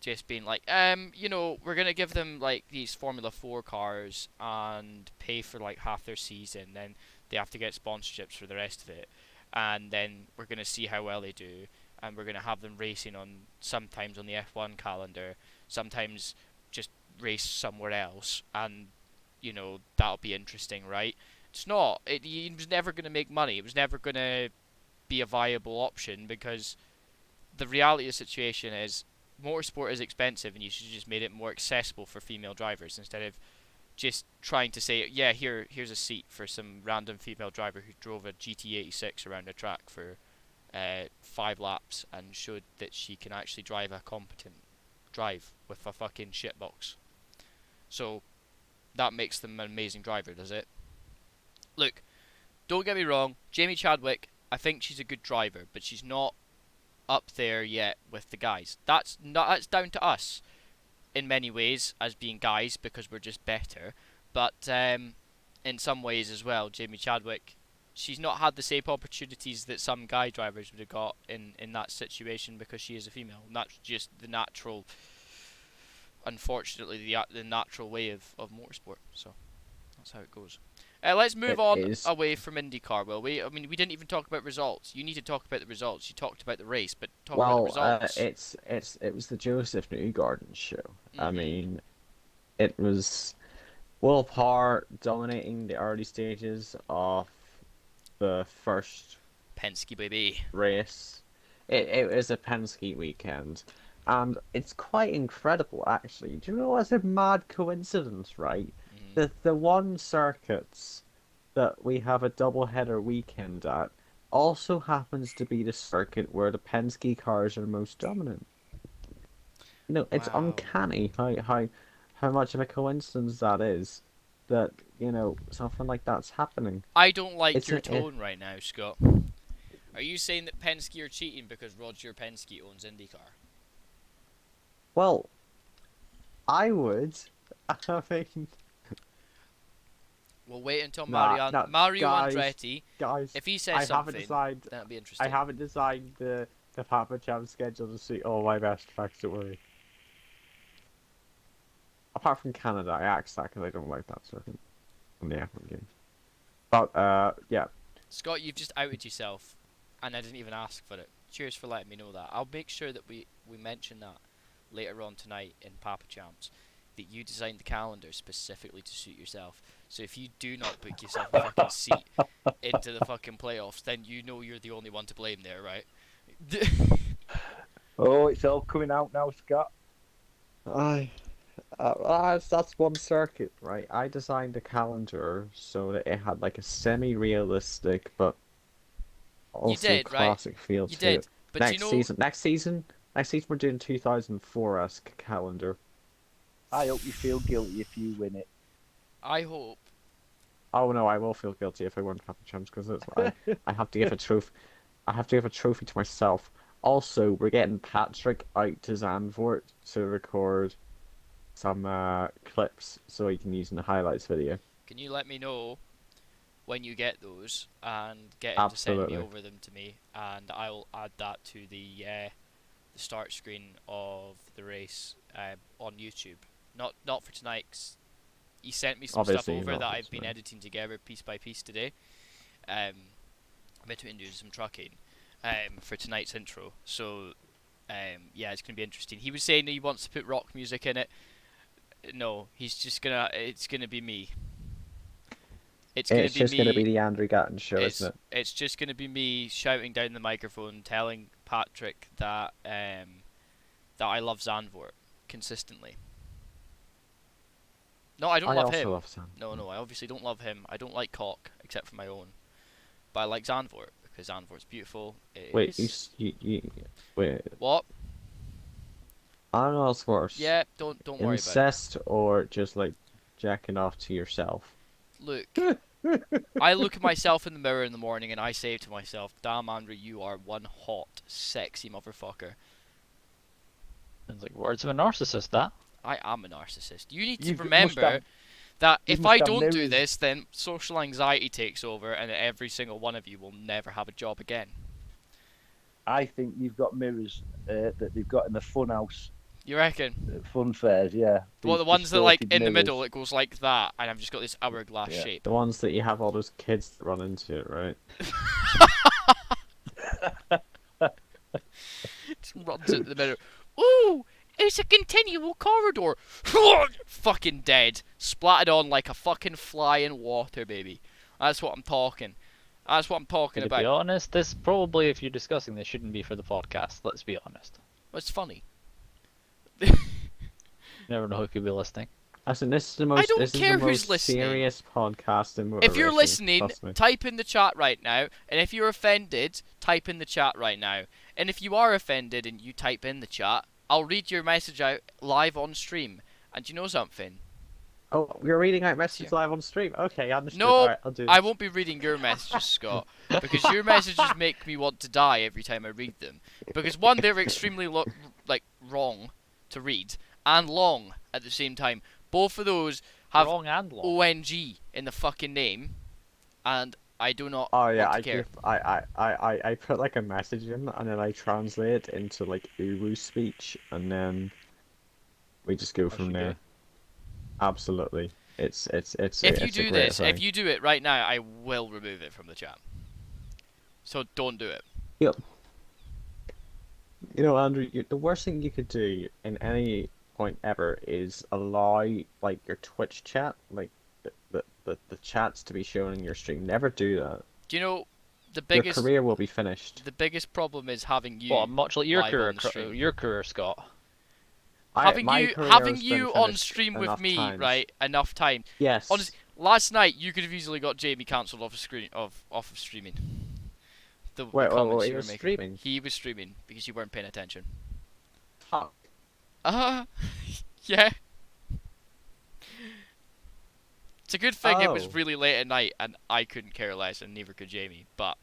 just being like, we're gonna give them like these Formula 4 cars and pay for like half their season, then they have to get sponsorships for the rest of it, and then we're gonna see how well they do, and we're gonna have them racing on sometimes on the F1 calendar, sometimes just race somewhere else, and that'll be interesting, right? It's not. It was never gonna make money. It was never gonna be a viable option because the reality of the situation is motorsport is expensive and you should just made it more accessible for female drivers instead of just trying to say, yeah, here's a seat for some random female driver who drove a GT86 around a track for 5 laps and showed that she can actually drive a competent drive with a fucking shitbox. So that makes them an amazing driver, does it? look, don't get me wrong, Jamie Chadwick, I think she's a good driver, but she's not up there yet with the guys. That's down to us in many ways as being guys because we're just better. But in some ways as well, Jamie Chadwick, she's not had the same opportunities that some guy drivers would have got in that situation because she is a female. And that's just the natural, unfortunately, the natural way of motorsport. So that's how it goes. Let's move It on is. away from IndyCar, will we? I mean, we didn't even talk about results. You need to talk about the results. You talked about the race, but talk about the Well, results. it was the Joseph Newgarden show. I Mhm. mean, it was Will Power dominating the early stages of the first Penske, baby. race. It was a Penske weekend, and it's quite incredible actually. Do you know what's a mad coincidence, right? Mhm. The one circuits that we have a double header weekend at also happens to be the circuit where the Penske cars are most dominant. You know, it's Wow. uncanny how much of a coincidence that is that, something like that's happening. I don't like It's your a, tone right now, Scott. Are you saying that Penske are cheating because Roger Penske owns IndyCar? well, I would. I mean, We'll wait until nah, Mario guys, Andretti. guys, If he says I haven't something, decided. that'll be I interesting. haven't designed the Papa Jam schedule to suit all my best tracks. Don't worry. Apart from Canada, I axed that because I don't like that circuit on the F1 game. But yeah, Scott, you've just outed yourself, and I didn't even ask for it. Cheers for letting me know that. I'll make sure that we mention that later on tonight in Papa Champs, that you designed the calendar specifically to suit yourself. So if you do not book yourself a fucking seat into the fucking playoffs, then you know you're the only one to blame there, right? Oh, it's all coming out now, Scott. I that's one circuit, right? I designed a calendar so that it had like a semi-realistic but You also did, right? classic feel You to it. did. But you know, Next season we're doing 2004-esque calendar. I hope you feel guilty if you win it. I hope. Oh no, I will feel guilty if I win Papa Champs because I have to give a trophy. I have to give a trophy to myself. Also, we're getting Patrick out to Zandvoort to record some clips so he can use in the highlights video. Can you let me know when you get those and get him to send me Absolutely. over them to me, and I'll add that to the start screen of the race on YouTube. Not for tonight. 'Cause he sent me some stuff Obviously over not that for I've been tonight. editing together piece by piece today. I've been doing some trucking for tonight's intro. So yeah, it's gonna be interesting. He was saying that he wants to put rock music in it. No, it's gonna be me. It's gonna It's be just going to be me. the Andrew Gatton show, isn't it? It's just gonna be me shouting down the microphone, telling Patrick that that I love Zandvoort consistently. No, I don't I love also him. love Sam. No, I obviously don't love him. I don't like Cock except for my own. But I like Zandvoort because Zandvoort's beautiful. It Wait, is. wait. What? I don't know what's worse. Yeah, don't worry about it. Incest or just like jacking off to yourself? Look, I look at myself in the mirror in the morning and I say to myself, "Damn, Andrew, you are one hot, sexy motherfucker." Sounds like words of a narcissist, that. I am a narcissist. You need to You must remember have, that you if must I have don't do mirrors. this, then social anxiety takes over and every single one of you will never have a job again. I think you've got mirrors that they've got in the fun house, You reckon? fun fairs, yeah. Well, These the ones that like distorted in the mirrors. middle, it goes like that, and I've just got this hourglass Yeah. shape. The ones that you have all those kids that run into it, right? Just runs into the middle. Ooh, it's a continual corridor. Fucking dead. Splattered on like a fucking fly in water, baby. That's what I'm talking. That's what I'm talking To be about. honest, this probably, if you're discussing this, shouldn't be for the podcast. Let's be honest. It's funny. You never know who could be listening. Listen, this is the I most don't this is care the who's most listening. serious podcast in motor If you're racing, listening, trust me. type in the chat right now. And if you're offended, type in the chat right now. And if you are offended and you type in the chat, I'll read your message out live on stream. And you know something? Oh, you're reading out Here. messages live on stream. Okay, understood. No, Alright, I'll do I this. won't be reading your messages, Scott, because your messages make me want to die every time I read them. Because one, they're extremely wrong to read and long at the same time. Both of those have Wrong and long. ONG in the fucking name, and I do not Oh yeah, want to care. I put like a message in and then I translate it into like Uru speech and then we just go As from you there. do. Absolutely. It's If you it's a do great this, thing. if you do it right now, I will remove it from the chat. So don't do it. Yep. You know, Andrew, the worst thing you could do in any point ever is allow like your Twitch chat, like the chats to be shown in your stream. Never do that. Do you know the Your biggest career will be finished. the biggest problem is having you Well, much like your live career, on the stream. your career, Scott. Having My you career having has been you on finished stream with enough me, times. right? Enough time. Yes. Honestly, last night you could have easily got Jamie cancelled off of streaming. The Wait, comments he you were was making. streaming? He was streaming because you weren't paying attention. Fuck. Yeah. It's a good thing it was Oh. really late at night and I couldn't care less and neither could Jamie. But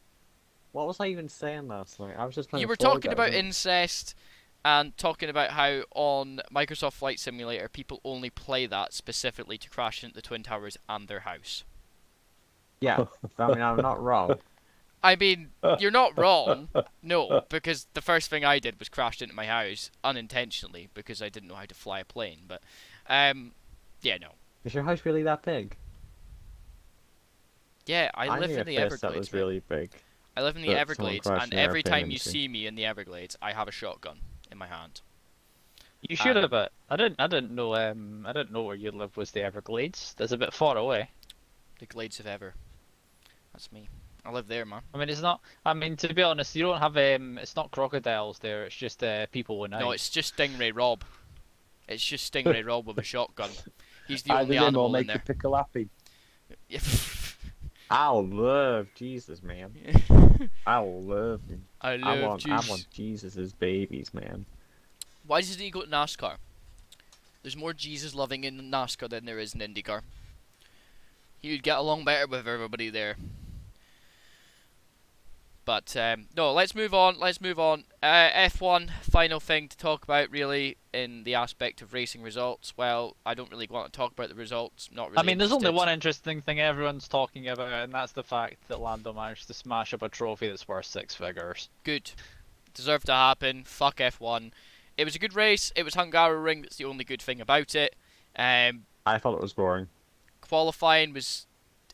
What was I even saying last night? I was just playing you were Fall talking Guys, about wasn't incest and talking about how on Microsoft Flight Simulator people only play that specifically to crash into the Twin Towers and their house. Yeah, I mean, I'm not wrong. I mean, you're not wrong. No, because the first thing I did was crashed into my house unintentionally because I didn't know how to fly a plane. But, yeah, no. Is your house really that big? Yeah, I live knew in a the place Everglades. that was mate. really big. I live in the that someone Everglades, crashed and an every airplane time you into. see me in the Everglades, I have a shotgun in my hand. You should have, but I didn't know. I didn't know where you live was the Everglades. That's a bit far away. The Glades of Ever. That's me. I live there, man. I mean, it's not. I mean, to be honest, you don't have It's not crocodiles there. It's just people with knives. No, it's just Stingray Rob. It's just Stingray Rob with a shotgun. He's the Either only him or animal in make there. the pickle happy. I'll love Jesus, man. I'll love him. I I love want juice. Jesus' babies, man. Why doesn't he go to NASCAR? There's more Jesus loving in NASCAR than there is in IndyCar. He would get along better with everybody there. But no, let's move on. Let's move on. F1, final thing to talk about, really, in the aspect of racing results. Well, I don't really want to talk about the results. Not really. I mean, there's only interested. one interesting thing everyone's talking about, and that's the fact that Lando managed to smash up a trophy that's worth 6 figures. Good. Deserved to happen. Fuck F1. It was a good race. It was Hungaroring. That's the only good thing about it. I thought it was boring. Qualifying was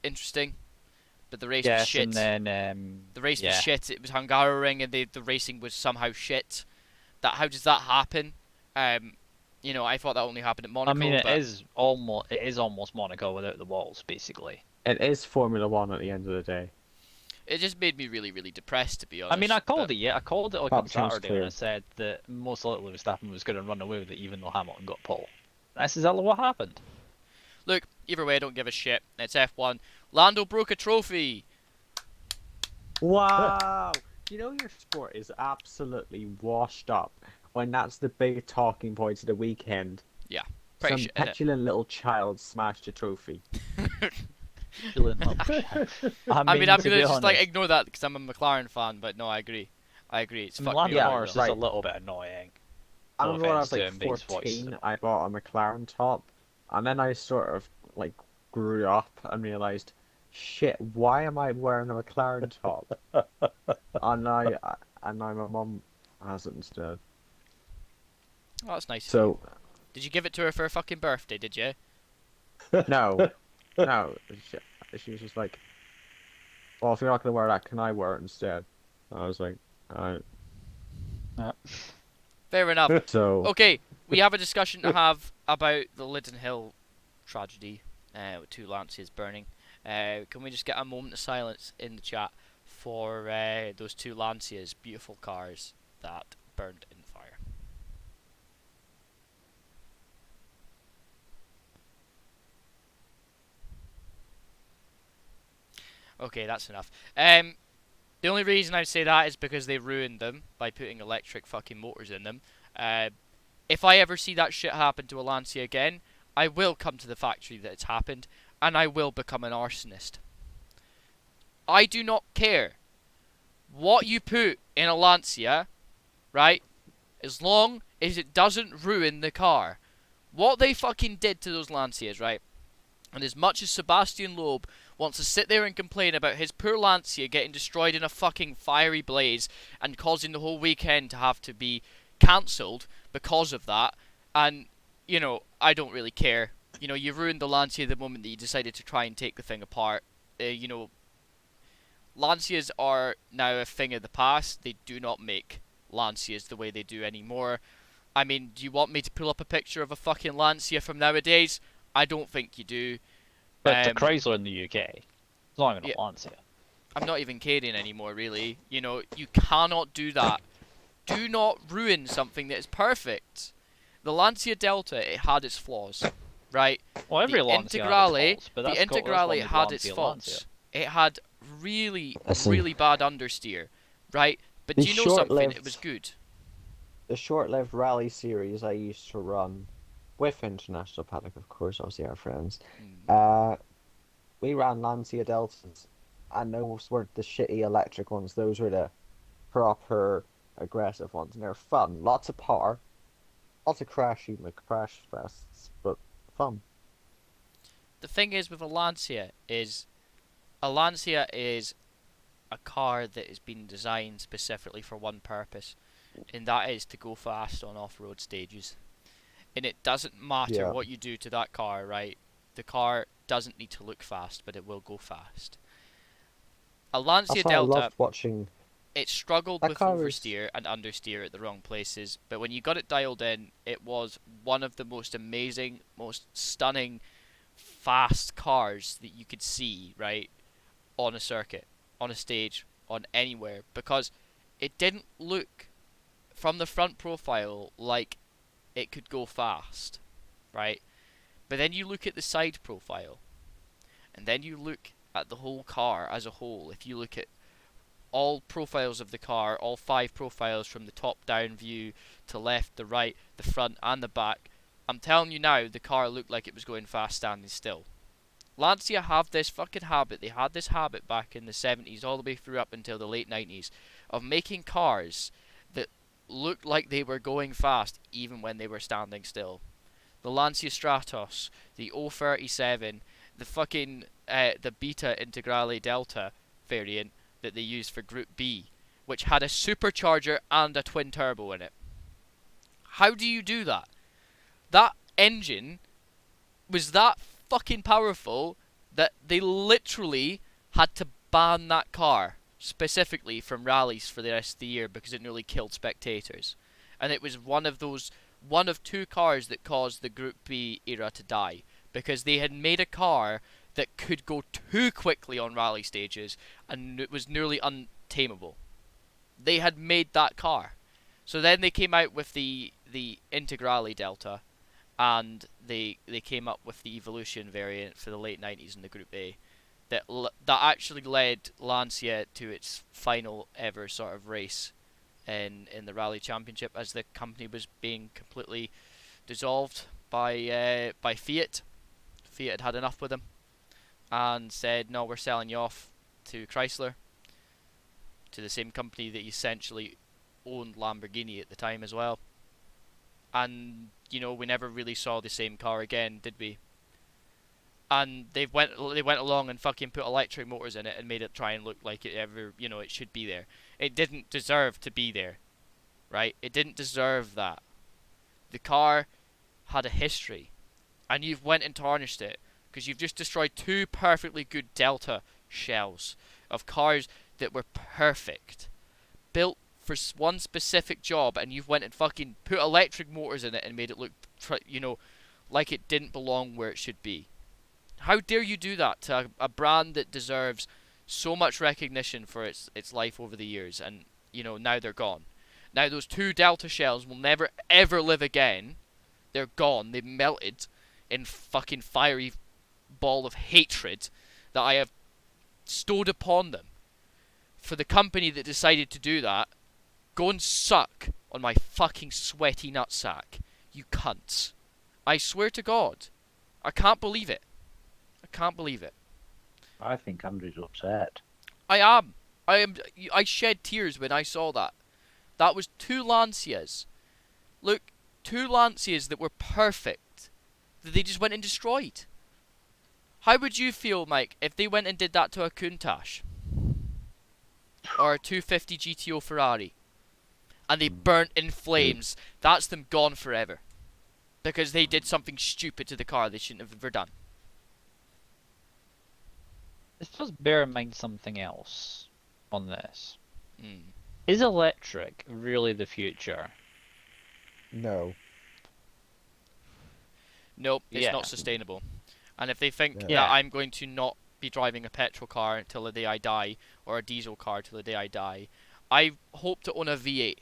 interesting, but the race was Yes, shit. and then The race was yeah. shit. It was Hungaroring, and the racing was somehow shit. How does that happen? You know, I thought that only happened at Monaco. I mean, but it is almost Monaco without the walls, basically. It is Formula One at the end of the day. it just made me really, really depressed, to be honest. I mean, I called but it. Yeah, I called it like That on sounds Saturday when clear. I said that most likely Verstappen was going to run away with it, even though Hamilton got pole. That's exactly what happened. Look, either way, I don't give a shit. It's F1. Lando broke a trophy. Wow! You know your sport is absolutely washed up when that's the big talking point of the weekend. Pretty Some shit, innit? petulant little child smashed a trophy. Feeling like I mean, I'm to gonna be just like honest, ignore that because I'm a McLaren fan. But no, I agree. I agree. It's I mean, fucked me Lando up. Norris is right. a little bit annoying. I No remember when I offense was to like him, but his voice 14, I bought a McLaren top, and then I sort of like grew up and realized, shit, why am I wearing a McLaren top? and now my mum has it instead. Oh, that's nice. So Did you give it to her for her fucking birthday? Did you? no, no, she was just like, well, if you're not gonna wear that, can I wear it instead? I was like, alright. Fair enough. So Okay, we have a discussion to have about the Lyddon Hill tragedy, with 2 Lancias burning. Can we just get a moment of silence in the chat for those 2 Lancias, beautiful cars that burned in fire? Okay, that's enough. The only reason I say that is because they ruined them by putting electric fucking motors in them. If I ever see that shit happen to a Lancia again, I will come to the factory that it's happened, and I will become an arsonist. I do not care what you put in a Lancia, right? As long as it doesn't ruin the car. What they fucking did to those Lancias, right? And as much as Sebastian Loeb wants to sit there and complain about his poor Lancia getting destroyed in a fucking fiery blaze and causing the whole weekend to have to be cancelled because of that, and, you know, I don't really care. You know, you ruined the Lancia the moment that you decided to try and take the thing apart. You know, Lancias are now a thing of the past. They do not make Lancias the way they do anymore. I mean, do you want me to pull up a picture of a fucking Lancia from nowadays? I don't think you do. But the Chrysler in the UK, it's not even yeah. a Lancia. I'm not even kidding anymore, really. You know, you cannot do that. Do not ruin something that is perfect. The Lancia Delta, it had its flaws, right? Well, every The Lancia had Integrale, its faults, but the that's what Integrale made had its Lancia faults. Lancia. It had really, Listen. really bad understeer, right? But The do you know something? short-lived- It was good. The short-lived rally series I used to run with International Paddock, of course, obviously our friends. We ran Lancia Deltas, and those weren't the shitty electric ones. Those were the proper aggressive ones, and they're fun. Lots of power, lots of crashing, like crash fests, but fun. The thing is with a Lancia is a car that has been designed specifically for one purpose, and that is to go fast on off-road stages. And it doesn't matter Yeah. what you do to that car, right? The car doesn't need to look fast, but it will go fast. A Lancia That's why I Delta, loved watching. it struggled That with car was- oversteer and understeer at the wrong places, but when you got it dialed in, it was one of the most amazing, most stunning, fast cars that you could see, right, on a circuit, on a stage, on anywhere, because it didn't look from the front profile like it could go fast, right? But then you look at the side profile, and then you look at the whole car as a whole. If you look at all profiles of the car, all 5 profiles from the top down view to left, the right, the front and the back, I'm telling you now, the car looked like it was going fast standing still. Lancia have this fucking habit, they had this habit back in the 70s all the way through up until the late 90s, of making cars that looked like they were going fast even when they were standing still. The Lancia Stratos, the 037, the fucking the Beta Integrale Delta variant that they used for Group B, which had a supercharger and a twin turbo in it. How do you do that? That engine was that fucking powerful that they literally had to ban that car specifically from rallies for the rest of the year because it nearly killed spectators. And it was one of 2 cars that caused the Group B era to die, because they had made a car that could go too quickly on rally stages and it was nearly untamable. They had made that car. So then they came out with the Integrale Delta, and they came up with the Evolution variant for the late 90s in the Group A that actually led Lancia to its final ever sort of race in the Rally Championship, as the company was being completely dissolved by Fiat. Fiat had had enough with them and said, no, we're selling you off to Chrysler, to the same company that essentially owned Lamborghini at the time as well. And, you know, we never really saw the same car again, did we? And they went along and fucking put electric motors in it and made it try and look like it ever, you know, it should be there. It didn't deserve to be there, right? It didn't deserve that. The car had a history, and you've went and tarnished it because you've just destroyed 2 perfectly good Delta shells of cars that were perfect, built for one specific job, and you've went and fucking put electric motors in it and made it look, you know, like it didn't belong where it should be. How dare you do that to a brand that deserves so much recognition for its life over the years, and, you know, now they're gone. Now those 2 Delta shells will never ever live again. They're gone. They've melted in fucking fiery ball of hatred that I have stowed upon them. For the company that decided to do that, go and suck on my fucking sweaty nutsack, you cunts. I swear to God. I can't believe it. I can't believe it. I think Andrew's upset. I am. I am. I shed tears when I saw that. That was 2 Lancias. Look, 2 Lancias that were perfect. That they just went and destroyed. How would you feel, Mike, if they went and did that to a Countach? Or a 250 GTO Ferrari? And they burnt in flames. That's them gone forever. Because they did something stupid to the car they shouldn't have ever done. Let's just bear in mind something else on this. Mm. Is electric really the future? No. Nope, it's Yeah. not sustainable. And if they think Yeah. that I'm going to not be driving a petrol car until the day I die, or a diesel car till the day I die, I hope to own a V8.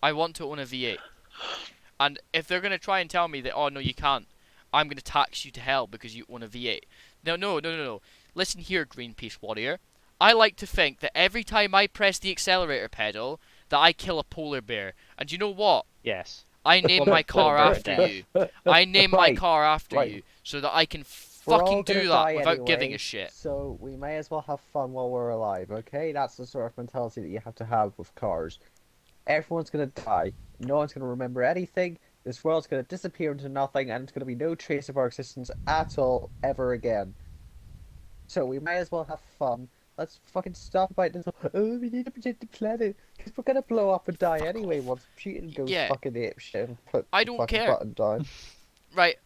I want to own a V8. And if they're going to try and tell me that, oh no, you can't, I'm going to tax you to hell because you own a V8. No. Listen here, Greenpeace warrior. I like to think that every time I press the accelerator pedal, that I kill a polar bear. And you know what? Yes. I name Well, my car polar bear after death. you. I name my Right, car after right. you so that I can We're all fucking gonna do that die without giving anyway, a shit. so we may as well have fun while we're alive, okay? That's the sort of mentality that you have to have with cars. Everyone's gonna die. No one's gonna remember anything. This world's gonna disappear into nothing, and it's gonna be no trace of our existence at all ever again. So we may as well have fun. Let's fucking stop about this. Oh, we need to protect the planet because we're gonna blow up and die Fuck anyway off. once Putin goes Yeah. fucking apeshit and put I the don't fucking care. button down. Right.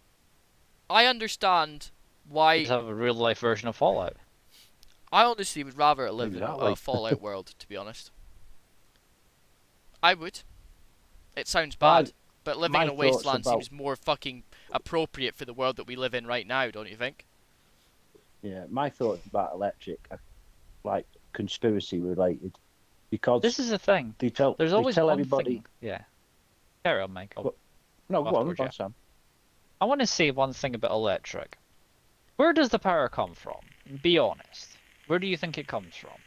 I understand why. Let's have a real life version of Fallout. I honestly would rather live in Exactly. a Fallout world, to be honest. I would. It sounds bad, but living my in a wasteland thoughts about- seems more fucking appropriate for the world that we live in right now, don't you think? Yeah, my thoughts about electric are like conspiracy related because This is the thing. they tell There's they always tell one everybody. thing. Yeah. Carry on, Michael. What? No, go on, Afterwards, go on, yeah. Sam. I want to say one thing about electric. Where does the power come from? Be honest. Where do you think it comes from?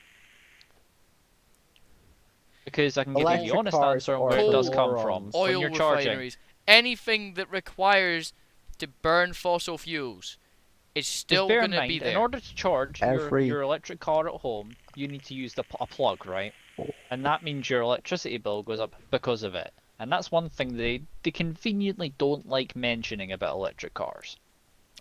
Because I can give you the Electric honest cars answer on are where it does come morons. from. When Oil you're charging. refineries, anything that requires to burn fossil fuels is still Bear in going to be mind, there. in order to charge Every- your electric car at home, you need to use a plug, right? And that means your electricity bill goes up because of it. And that's one thing they conveniently don't like mentioning about electric cars.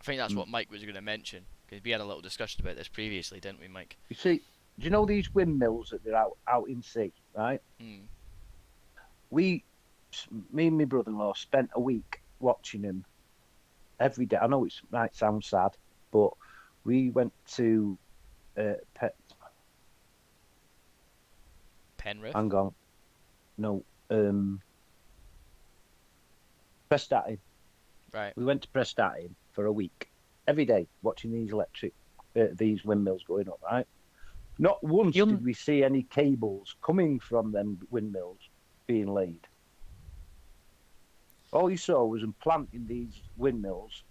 I think that's what Mike was going to mention, because we had a little discussion about this previously, didn't we, Mike? You see, do you know these windmills that they're out in sea, right? Mm. Me and my brother-in-law spent a week watching them every day. I know it might sound sad, but we went to Penrith? hang on, no, Prestatyn. Right. We went to Prestatyn for a week, every day watching these windmills going up. Right, not once You'll- did we see any cables coming from them windmills being laid. All you saw was them planting these windmills,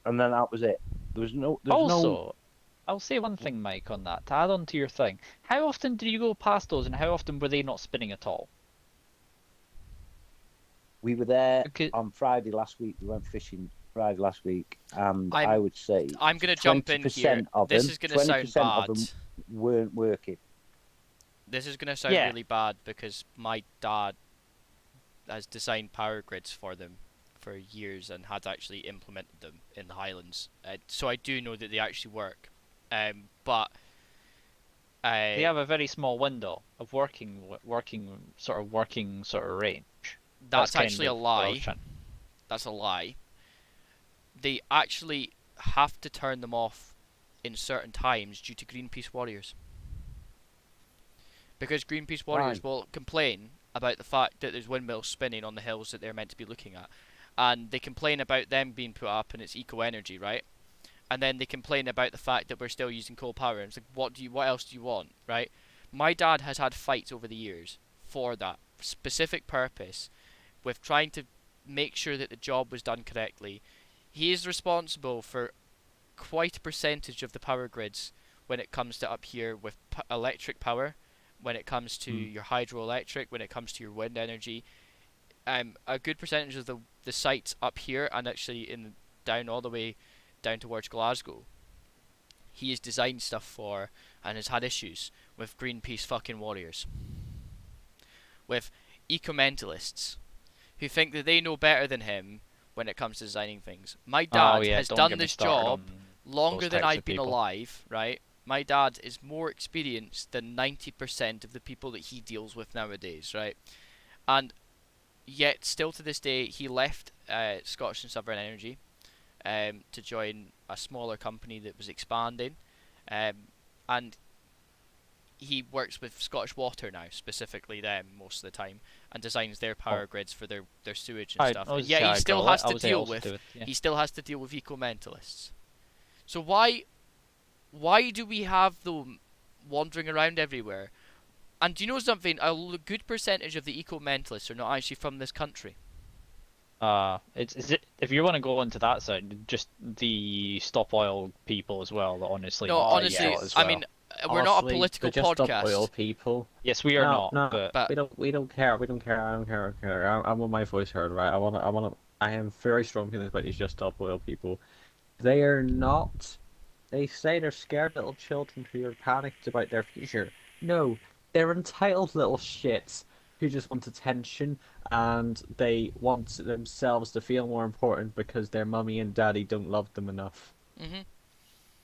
and then that was it. There's no. Also, I'll say one thing, Mike, on that, to add on to your thing. How often did you go past those and how often were they not spinning at all? We were there Okay. on Friday last week. We went fishing Friday last week, and I'm- I would say I'm going to jump in here. 20% of This them- is going to sound 20% bad. of them weren't working. This is going to sound Yeah. really bad because my dad has designed power grids for them for years and had actually implemented them in the Highlands. So I do know that they actually work. But They have a very small window of working sort of range. that's kind actually a of what I was lie. trying- That's a lie. They actually have to turn them off in certain times due to Greenpeace warriors. Because Greenpeace warriors will complain about the fact that there's windmills spinning on the hills that they're meant to be looking at. And they complain about them being put up and it's eco-energy, right? And then they complain about the fact that we're still using coal power. And it's like, what else do you want, right? My dad has had fights over the years for that specific purpose, with trying to make sure that the job was done correctly. He is responsible for quite a percentage of the power grids when it comes to up here with electric power, when it comes to your hydroelectric, when it comes to your wind energy. A good percentage of the the sites up here and actually down all the way down towards Glasgow, he has designed stuff for and has had issues with Greenpeace fucking warriors, with eco-mentalists who think that they know better than him when it comes to designing things. My dad Oh yeah, has don't done get me this started job on longer those than types I've of been people. alive, right? My dad is more experienced than 90% of the people that he deals with nowadays, right? And yet, still to this day, he left Scottish and Southern Energy to join a smaller company that was expanding. And he works with Scottish Water now, specifically them, most of the time, and designs their power grids for their sewage and stuff. And yet he still has to deal with he still has to deal with eco-mentalists. So why do we have them wandering around everywhere? And do you know something? A good percentage of the eco-mentalists are not actually from this country. Is it if you want to go into that side, just the stop oil people as well. That honestly, No, honestly, shot as well. I mean, we're not a Honestly, political they're just podcast. oil people. Yes, we are No, not. no, But we don't care. We don't care. I don't care. I don't care. I want my voice heard, right? I am very strong feelings about these just stop oil people. They are not. They say they're scared little children who are panicked about their future. No, they're entitled little shits who just want attention and they want themselves to feel more important because their mummy and daddy don't love them enough. Mhm.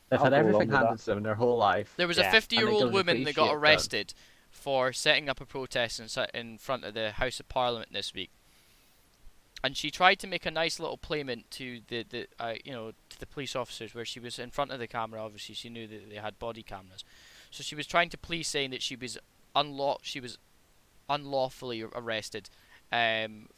They've I'll had go along everything with handed that. to them their whole life. There was Yeah, a and they 50-year-old don't woman that got appreciate that. arrested for setting up a protest in front of the House of Parliament this week. And she tried to make a nice little payment to the to the police officers, where she was in front of the camera. Obviously, she knew that they had body cameras, so she was trying to please, saying that she was unlawfully arrested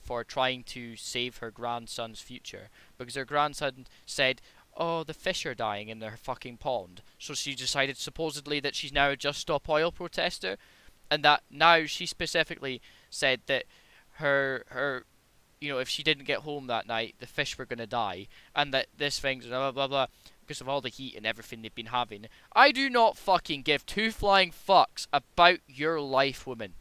for trying to save her grandson's future, because her grandson said, "Oh, the fish are dying in their fucking pond." So she decided, supposedly, that she's now a Just Stop Oil protester, and that now she specifically said that her if she didn't get home that night, the fish were going to die, and that this thing's blah blah blah blah because of all the heat and everything they've been having. I do not fucking give two flying fucks about your life, woman.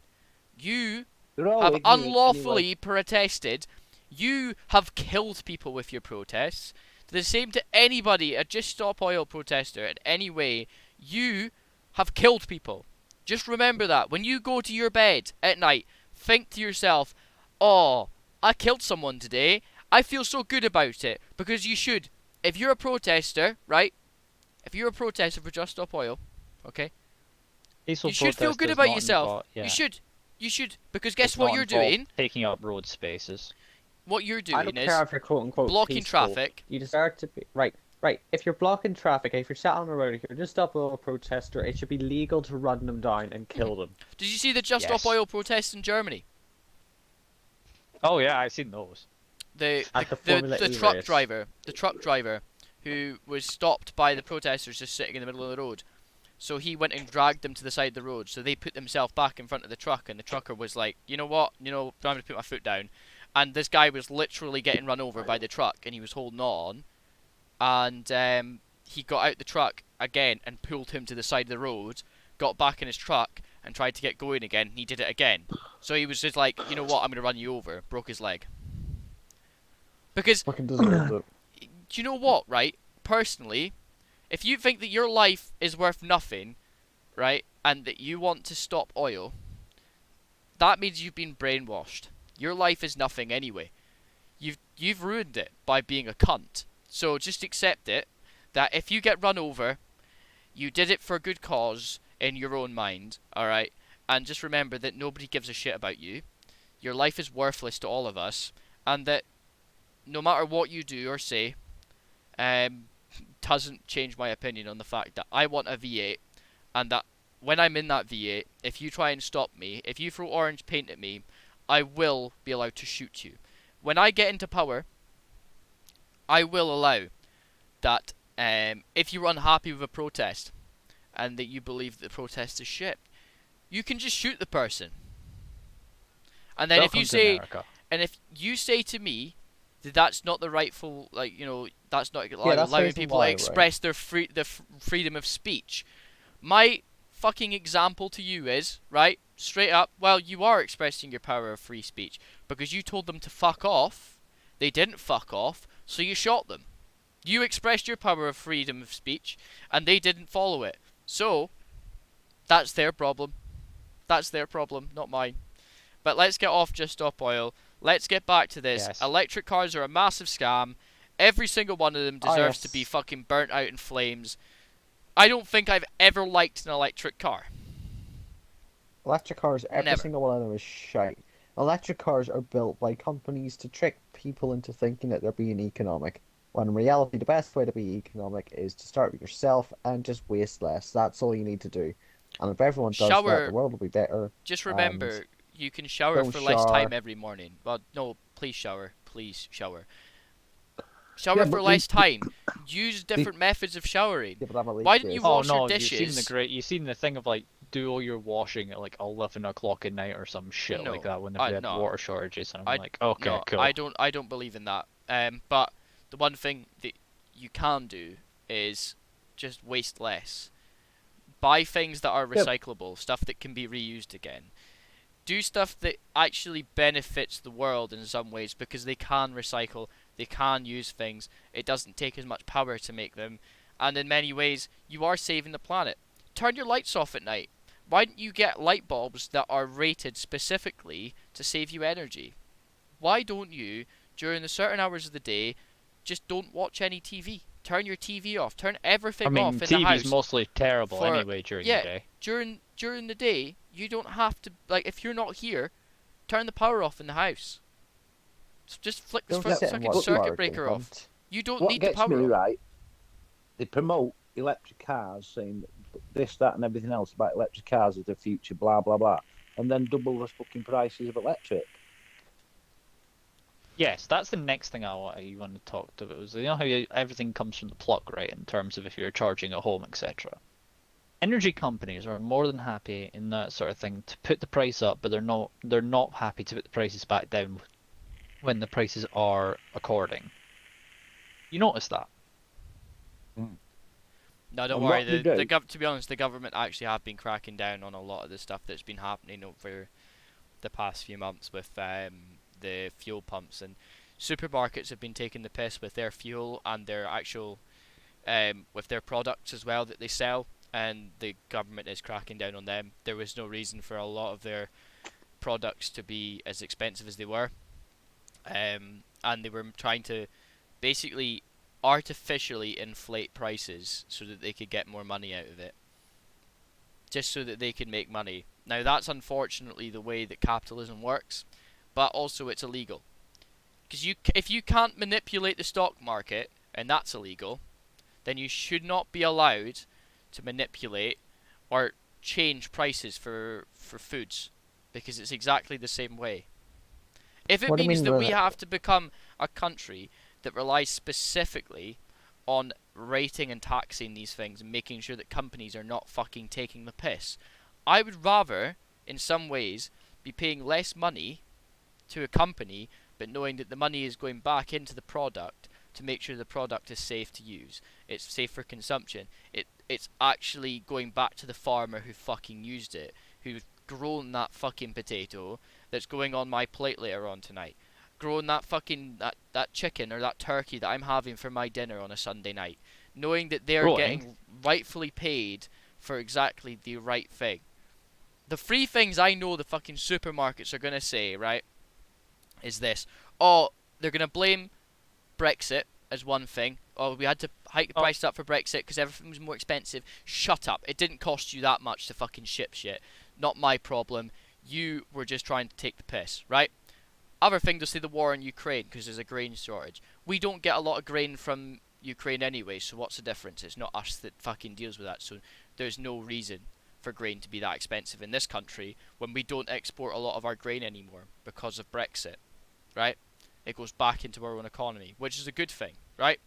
You They're all have ignorant unlawfully anyway. protested. You have killed people with your protests. The same to anybody, a Just Stop Oil protester in any way. You have killed people. Just remember that. When you go to your bed at night, think to yourself, "Oh, I killed someone today. I feel so good about it." Because you should. If you're a protester, right? If you're a protester for Just Stop Oil, okay? peaceful You should feel protest good does about not yourself. involve- yeah, You should. You should. Because guess does what not you're involve doing? taking up road spaces. What you're I doing don't is care if you're quote unquote blocking peaceful. traffic. You deserve to be right. Right. If you're blocking traffic, if you're sat on the road, if you're just stop oil protester, it should be legal to run them down and kill them. Did you see the Just Yes. Stop Oil protests in Germany? Oh yeah, I've seen those. At the Formula E truck race. driver who was stopped by the protesters just sitting in the middle of the road. So he went and dragged them to the side of the road. So they put themselves back in front of the truck, and the trucker was like, "You know what? I'm going to put my foot down." And this guy was literally getting run over by the truck, and he was holding on. And he got out the truck again and pulled him to the side of the road, got back in his truck, and tried to get going again. And he did it again. So he was just like, "You know what? I'm going to run you over." Broke his leg. Because, Fucking deserved it. do you know what, right? Personally, if you think that your life is worth nothing, right, and that you want to stop oil, that means you've been brainwashed. Your life is nothing anyway. You've ruined it by being a cunt. So just accept it, that if you get run over, you did it for a good cause in your own mind, alright? And just remember that nobody gives a shit about you. Your life is worthless to all of us, and that no matter what you do or say, doesn't change my opinion on the fact that I want a V8, and that when I'm in that V8, if you try and stop me, if you throw orange paint at me, I will be allowed to shoot you. When I get into power, I will allow that if you're unhappy with a protest, and that you believe that the protest is shit, you can just shoot the person. And then Welcome to America. if you say to me that that's not the rightful, that's not that's allowing reason people why, to right? express their freedom of speech, my fucking example to you is, right, straight up, well, you are expressing your power of free speech, because you told them to fuck off, They didn't fuck off, so you shot them. You expressed your power of freedom of speech, and they didn't follow it. So, that's their problem. That's their problem, not mine. But let's get off Just Stop Oil. Let's get back to this. Yes. Electric cars are a massive scam. Every single one of them deserves to be yes. fucking burnt out in flames. I don't think I've ever liked an electric car. Electric cars, every Never. single one of them is shite. Electric cars are built by companies to trick people into thinking that they're being economic. When in reality, the best way to be economic is to start with yourself and just waste less. That's all you need to do. And if everyone does that, the Shower. world will be better. Just And remember, you can shower don't for less time shower. every morning. Well, no, please shower. Please shower. Shower Yeah, for but less time. Use different methods of showering. Yeah, but I'm a Why didn't you least Oh wash your no, you've seen the dishes? you've seen the thing of like do all your washing at like 11 o'clock at night or some shit No, like that whenever they had no. water shortages, and I'm I like, okay, no, cool. I don't believe in that. But the one thing that you can do is just waste less. Buy things that are Yep. recyclable, stuff that can be reused again. Do stuff that actually benefits the world in some ways because they can recycle, they can use things. It doesn't take as much power to make them, and in many ways, you are saving the planet. Turn your lights off at night. Why don't you get light bulbs that are rated specifically to save you energy? Why don't you, during the certain hours of the day, just don't watch any TV? Turn your TV off. Turn everything I mean, off in the TV's house. mostly terrible for- anyway during yeah. the day. During the day, you don't have to, like, if you're not here, turn the power off in the house. Just flick the Don't Fuck- sit and fucking watch circuit Martin breaker off. Hunt. You don't What need the gets power me off. right, they promote electric cars, saying this, that, and everything else about electric cars as the future, blah blah blah, and then double the fucking prices of electric. Yes, that's the next thing you want to talk about. Is, you know how everything comes from the plug, right? In terms of if you're charging at home, etc. Energy companies are more than happy in that sort of thing to put the price up, but they're not happy to put the prices back down when the prices are according. You notice that? No, don't And worry. what they do- To be honest, the government actually have been cracking down on a lot of the stuff that's been happening over the past few months with the fuel pumps, and supermarkets have been taking the piss with their fuel and their actual with their products as well that they sell, and the government is cracking down on them. There was no reason for a lot of their products to be as expensive as they were, and they were trying to basically artificially inflate prices so that they could get more money out of it, just so that they could make money. Now that's unfortunately the way that capitalism works, but also it's illegal. Because if you can't manipulate the stock market, and that's illegal, then you should not be allowed to manipulate or change prices for foods, because it's exactly the same way. If it What do you means mean that by we that? have to become a country that relies specifically on rating and taxing these things and making sure that companies are not fucking taking the piss, I would rather, in some ways, be paying less money to a company, but knowing that the money is going back into the product to make sure the product is safe to use, it's safe for consumption. It's actually going back to the farmer who fucking used it, who's grown that fucking potato that's going on my plate later on tonight, growing that fucking that chicken or that turkey that I'm having for my dinner on a Sunday night, knowing that they're Growing? getting rightfully paid for exactly the right thing. The three things I know the fucking supermarkets are gonna say, right, is this: oh, they're gonna blame Brexit as one thing. Oh, we had to hike the price up for Brexit because everything was more expensive. Shut up. It didn't cost you that much to fucking ship shit. Not my problem. You were just trying to take the piss, right? Other thing, to say the war in Ukraine because there's a grain shortage. We don't get a lot of grain from Ukraine anyway, so what's the difference? It's not us that fucking deals with that, so there's no reason for grain to be that expensive in this country when we don't export a lot of our grain anymore because of Brexit, right? It goes back into our own economy, which is a good thing, right?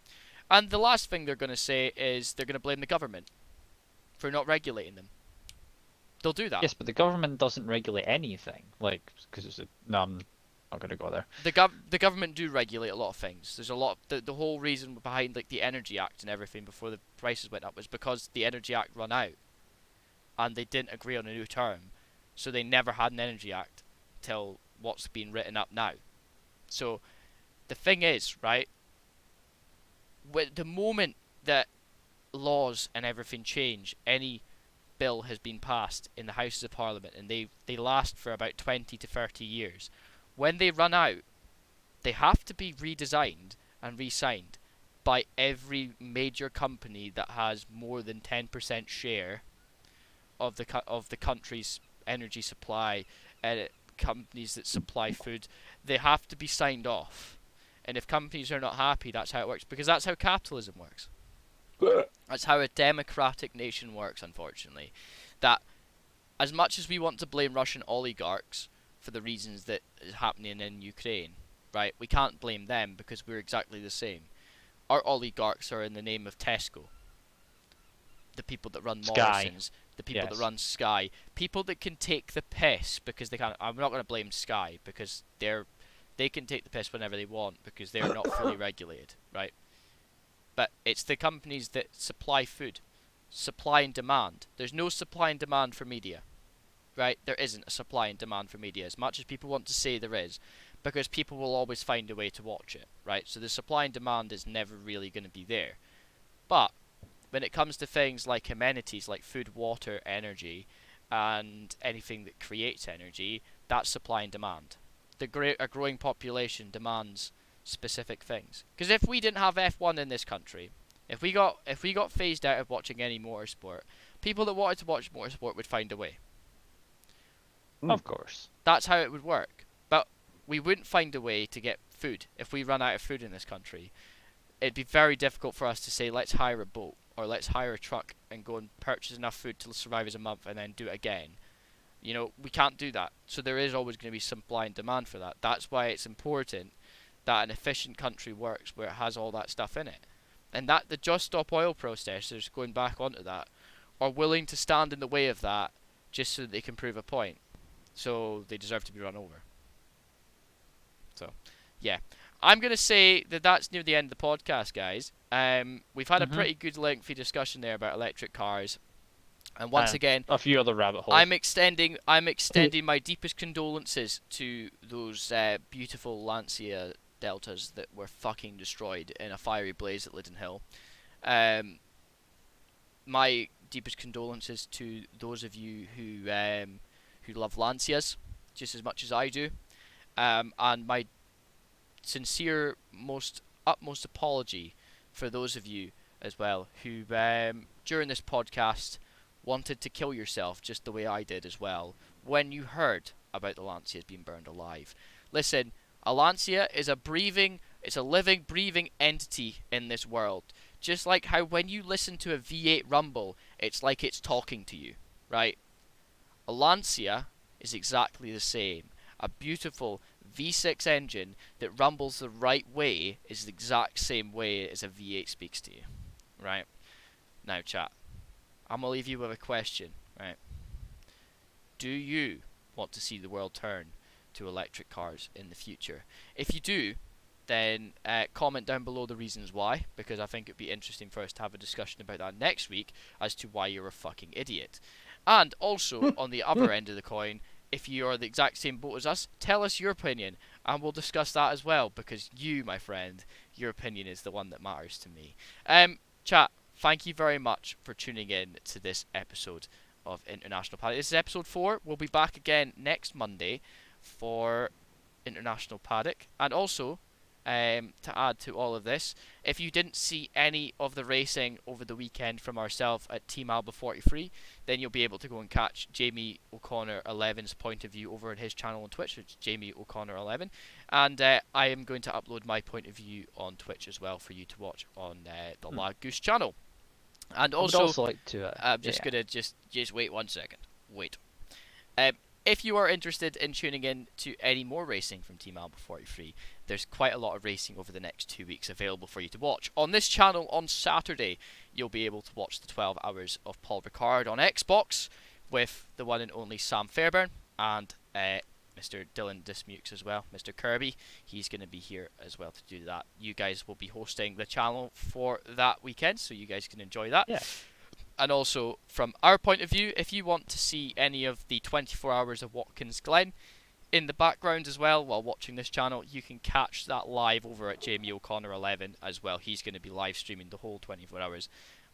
And the last thing they're going to say is they're going to blame the government for not regulating them. They'll do that. Yes, but the government doesn't regulate anything. Like, because it's no, I'm not gonna go there. The government do regulate a lot of things. There's a lot. The whole reason behind like the Energy Act and everything before the prices went up was because the Energy Act ran out, and they didn't agree on a new term, so they never had an Energy Act till what's been written up now. So the thing is, right, the moment that laws and everything change, any bill has been passed in the Houses of Parliament, and they last for about 20 to 30 years. When they run out, they have to be redesigned and re-signed by every major company that has more than 10% share of the country's energy supply, companies that supply food. They have to be signed off. And if companies are not happy, that's how it works, because that's how capitalism works. That's how a democratic nation works, unfortunately. That as much as we want to blame Russian oligarchs for the reasons that is happening in Ukraine, right, we can't blame them because we're exactly the same. Our oligarchs are in the name of Tesco, the people that run Sky. Morrison's, the people that Yes. run Sky, people that can take the piss because they can't. I'm not going to blame Sky because they can take the piss whenever they want because they're not fully regulated, right? But it's the companies that supply food, supply and demand. There's no supply and demand for media, right? There isn't a supply and demand for media as much as people want to say there is, because people will always find a way to watch it, right? So the supply and demand is never really going to be there. But when it comes to things like amenities like food, water, energy, and anything that creates energy, that's supply and demand. A growing population demands specific things. Because if we didn't have F1 in this country, if we got phased out of watching any motorsport, people that wanted to watch motorsport would find a way. Of course. That's how it would work. But we wouldn't find a way to get food if we run out of food in this country. It'd be very difficult for us to say, let's hire a boat or let's hire a truck and go and purchase enough food to survive as a month and then do it again. You know, we can't do that. So there is always going to be supply and demand for that. That's why it's important that an efficient country works where it has all that stuff in it. And that the Just Stop Oil protesters, going back onto that, are willing to stand in the way of that just so that they can prove a point. So they deserve to be run over. So, yeah. I'm going to say that that's near the end of the podcast, guys. We've had a pretty good lengthy discussion there about electric cars. And once again, a few other rabbit holes. I'm extending my deepest condolences to those beautiful Lancia Deltas that were fucking destroyed in a fiery blaze at Lydden Hill. My deepest condolences to those of you who love Lancias just as much as I do, and my sincere, utmost apology for those of you as well who during this podcast wanted to kill yourself just the way I did as well when you heard about the Lancias being burned alive. Listen, a Lancia is it's a living, breathing entity in this world. Just like how when you listen to a V8 rumble, it's like it's talking to you, right? A Lancia is exactly the same. A beautiful V6 engine that rumbles the right way is the exact same way as a V8 speaks to you, right? Now, chat, I'm going to leave you with a question, right? Do you want to see the world turn to electric cars in the future? If you do, then comment down below the reasons why, because I think it'd be interesting for us to have a discussion about that next week as to why you're a fucking idiot. And also, on the other end of the coin, if you are the exact same boat as us, tell us your opinion, and we'll discuss that as well, because you, my friend, your opinion is the one that matters to me. Chat, thank you very much for tuning in to this episode of International Paddock. This is episode 4. We'll be back again next Monday for International Paddock. And also, to add to all of this, if you didn't see any of the racing over the weekend from ourselves at Team Alba 43, then you'll be able to go and catch Jamie O'Connor 11's point of view over on his channel on Twitch, which is Jamie O'Connor 11, and I am going to upload my point of view on Twitch as well for you to watch on the Lag Goose channel. And I would also, also like to. I'm just gonna just wait 1 second. Wait. If you are interested in tuning in to any more racing from Team Alba 43, there's quite a lot of racing over the next 2 weeks available for you to watch. On this channel on Saturday, you'll be able to watch the 12 hours of Paul Ricard on Xbox with the one and only Sam Fairbairn and Mr. Dylan Dismukes as well, Mr. Kirby. He's going to be here as well to do that. You guys will be hosting the channel for that weekend, so you guys can enjoy that. Yeah. And also, from our point of view, if you want to see any of the 24 hours of Watkins Glen, in the background as well while watching this channel, you can catch that live over at Jamie O'Connor 11 as well. He's going to be live streaming the whole 24 hours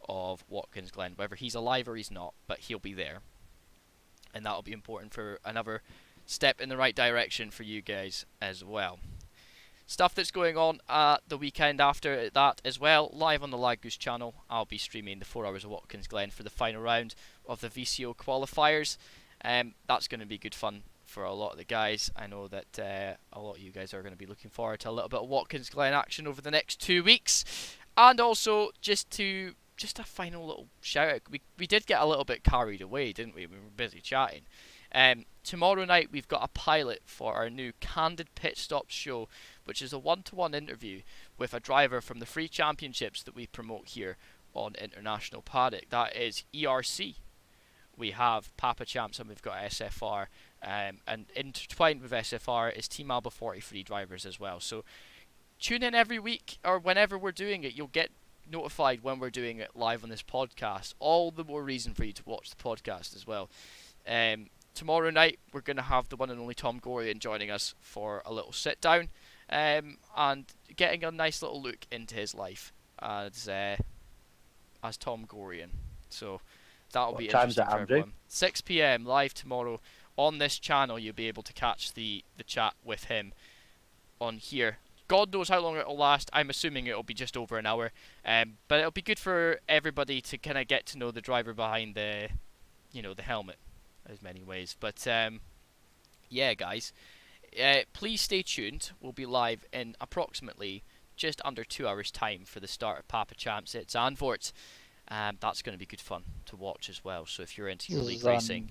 of Watkins Glen, whether he's alive or he's not, but he'll be there, and that'll be important for another step in the right direction for you guys as well. Stuff that's going on the weekend after that as well, live on the Lag Goose channel. I'll be streaming the 4 hours of Watkins Glen for the final round of the VCO qualifiers. That's going to be good fun for a lot of the guys. I know that a lot of you guys are going to be looking forward to a little bit of Watkins Glen action over the next 2 weeks. And also, just a final little shout out. We did get a little bit carried away, didn't we? We were busy chatting. Tomorrow night we've got a pilot for our new Candid Pit Stop show, which is a one-to-one interview with a driver from the free championships that we promote here on International Paddock. That is ERC. We have Papa Champs and we've got SFR, and intertwined with SFR is Team Alba 43 drivers as well. So tune in every week, or whenever we're doing it. You'll get notified when we're doing it live on this podcast. All the more reason for you to watch the podcast as well. Tomorrow night we're going to have the one and only Tom Gorian joining us for a little sit down, and getting a nice little look into his life as Tom Gorian. So that'll be interesting for everyone. 6 PM live tomorrow on this channel. You'll be able to catch the chat with him on here. God knows how long it'll last. I'm assuming it'll be just over an hour, but it'll be good for everybody to kind of get to know the driver behind the helmet in many ways. But yeah, guys, please stay tuned. We'll be live in approximately just under 2 hours time for the start of Papa Champs at Zandvoort. That's going to be good fun to watch as well. So if you're into your league racing,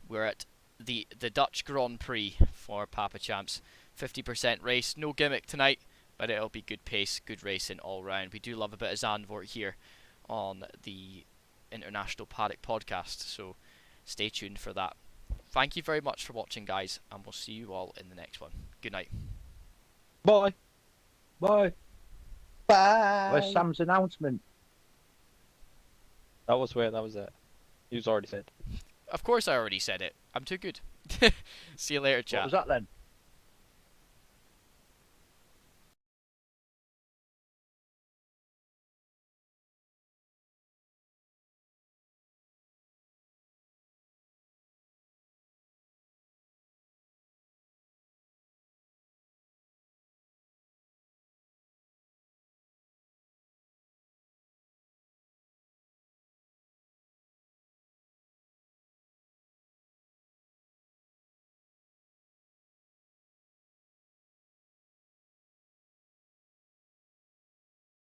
we're at the Dutch Grand Prix for Papa Champs. 50% race, no gimmick tonight, but it'll be good pace, good racing all round. We do love a bit of Zandvoort here on the International Paddock podcast, so stay tuned for that. Thank you very much for watching, guys, and we'll see you all in the next one. Good night. Bye. Bye. Bye. Where's Sam's announcement? That was it. He was already said. Of course I already said it. I'm too good. See you later, chat. What was that then?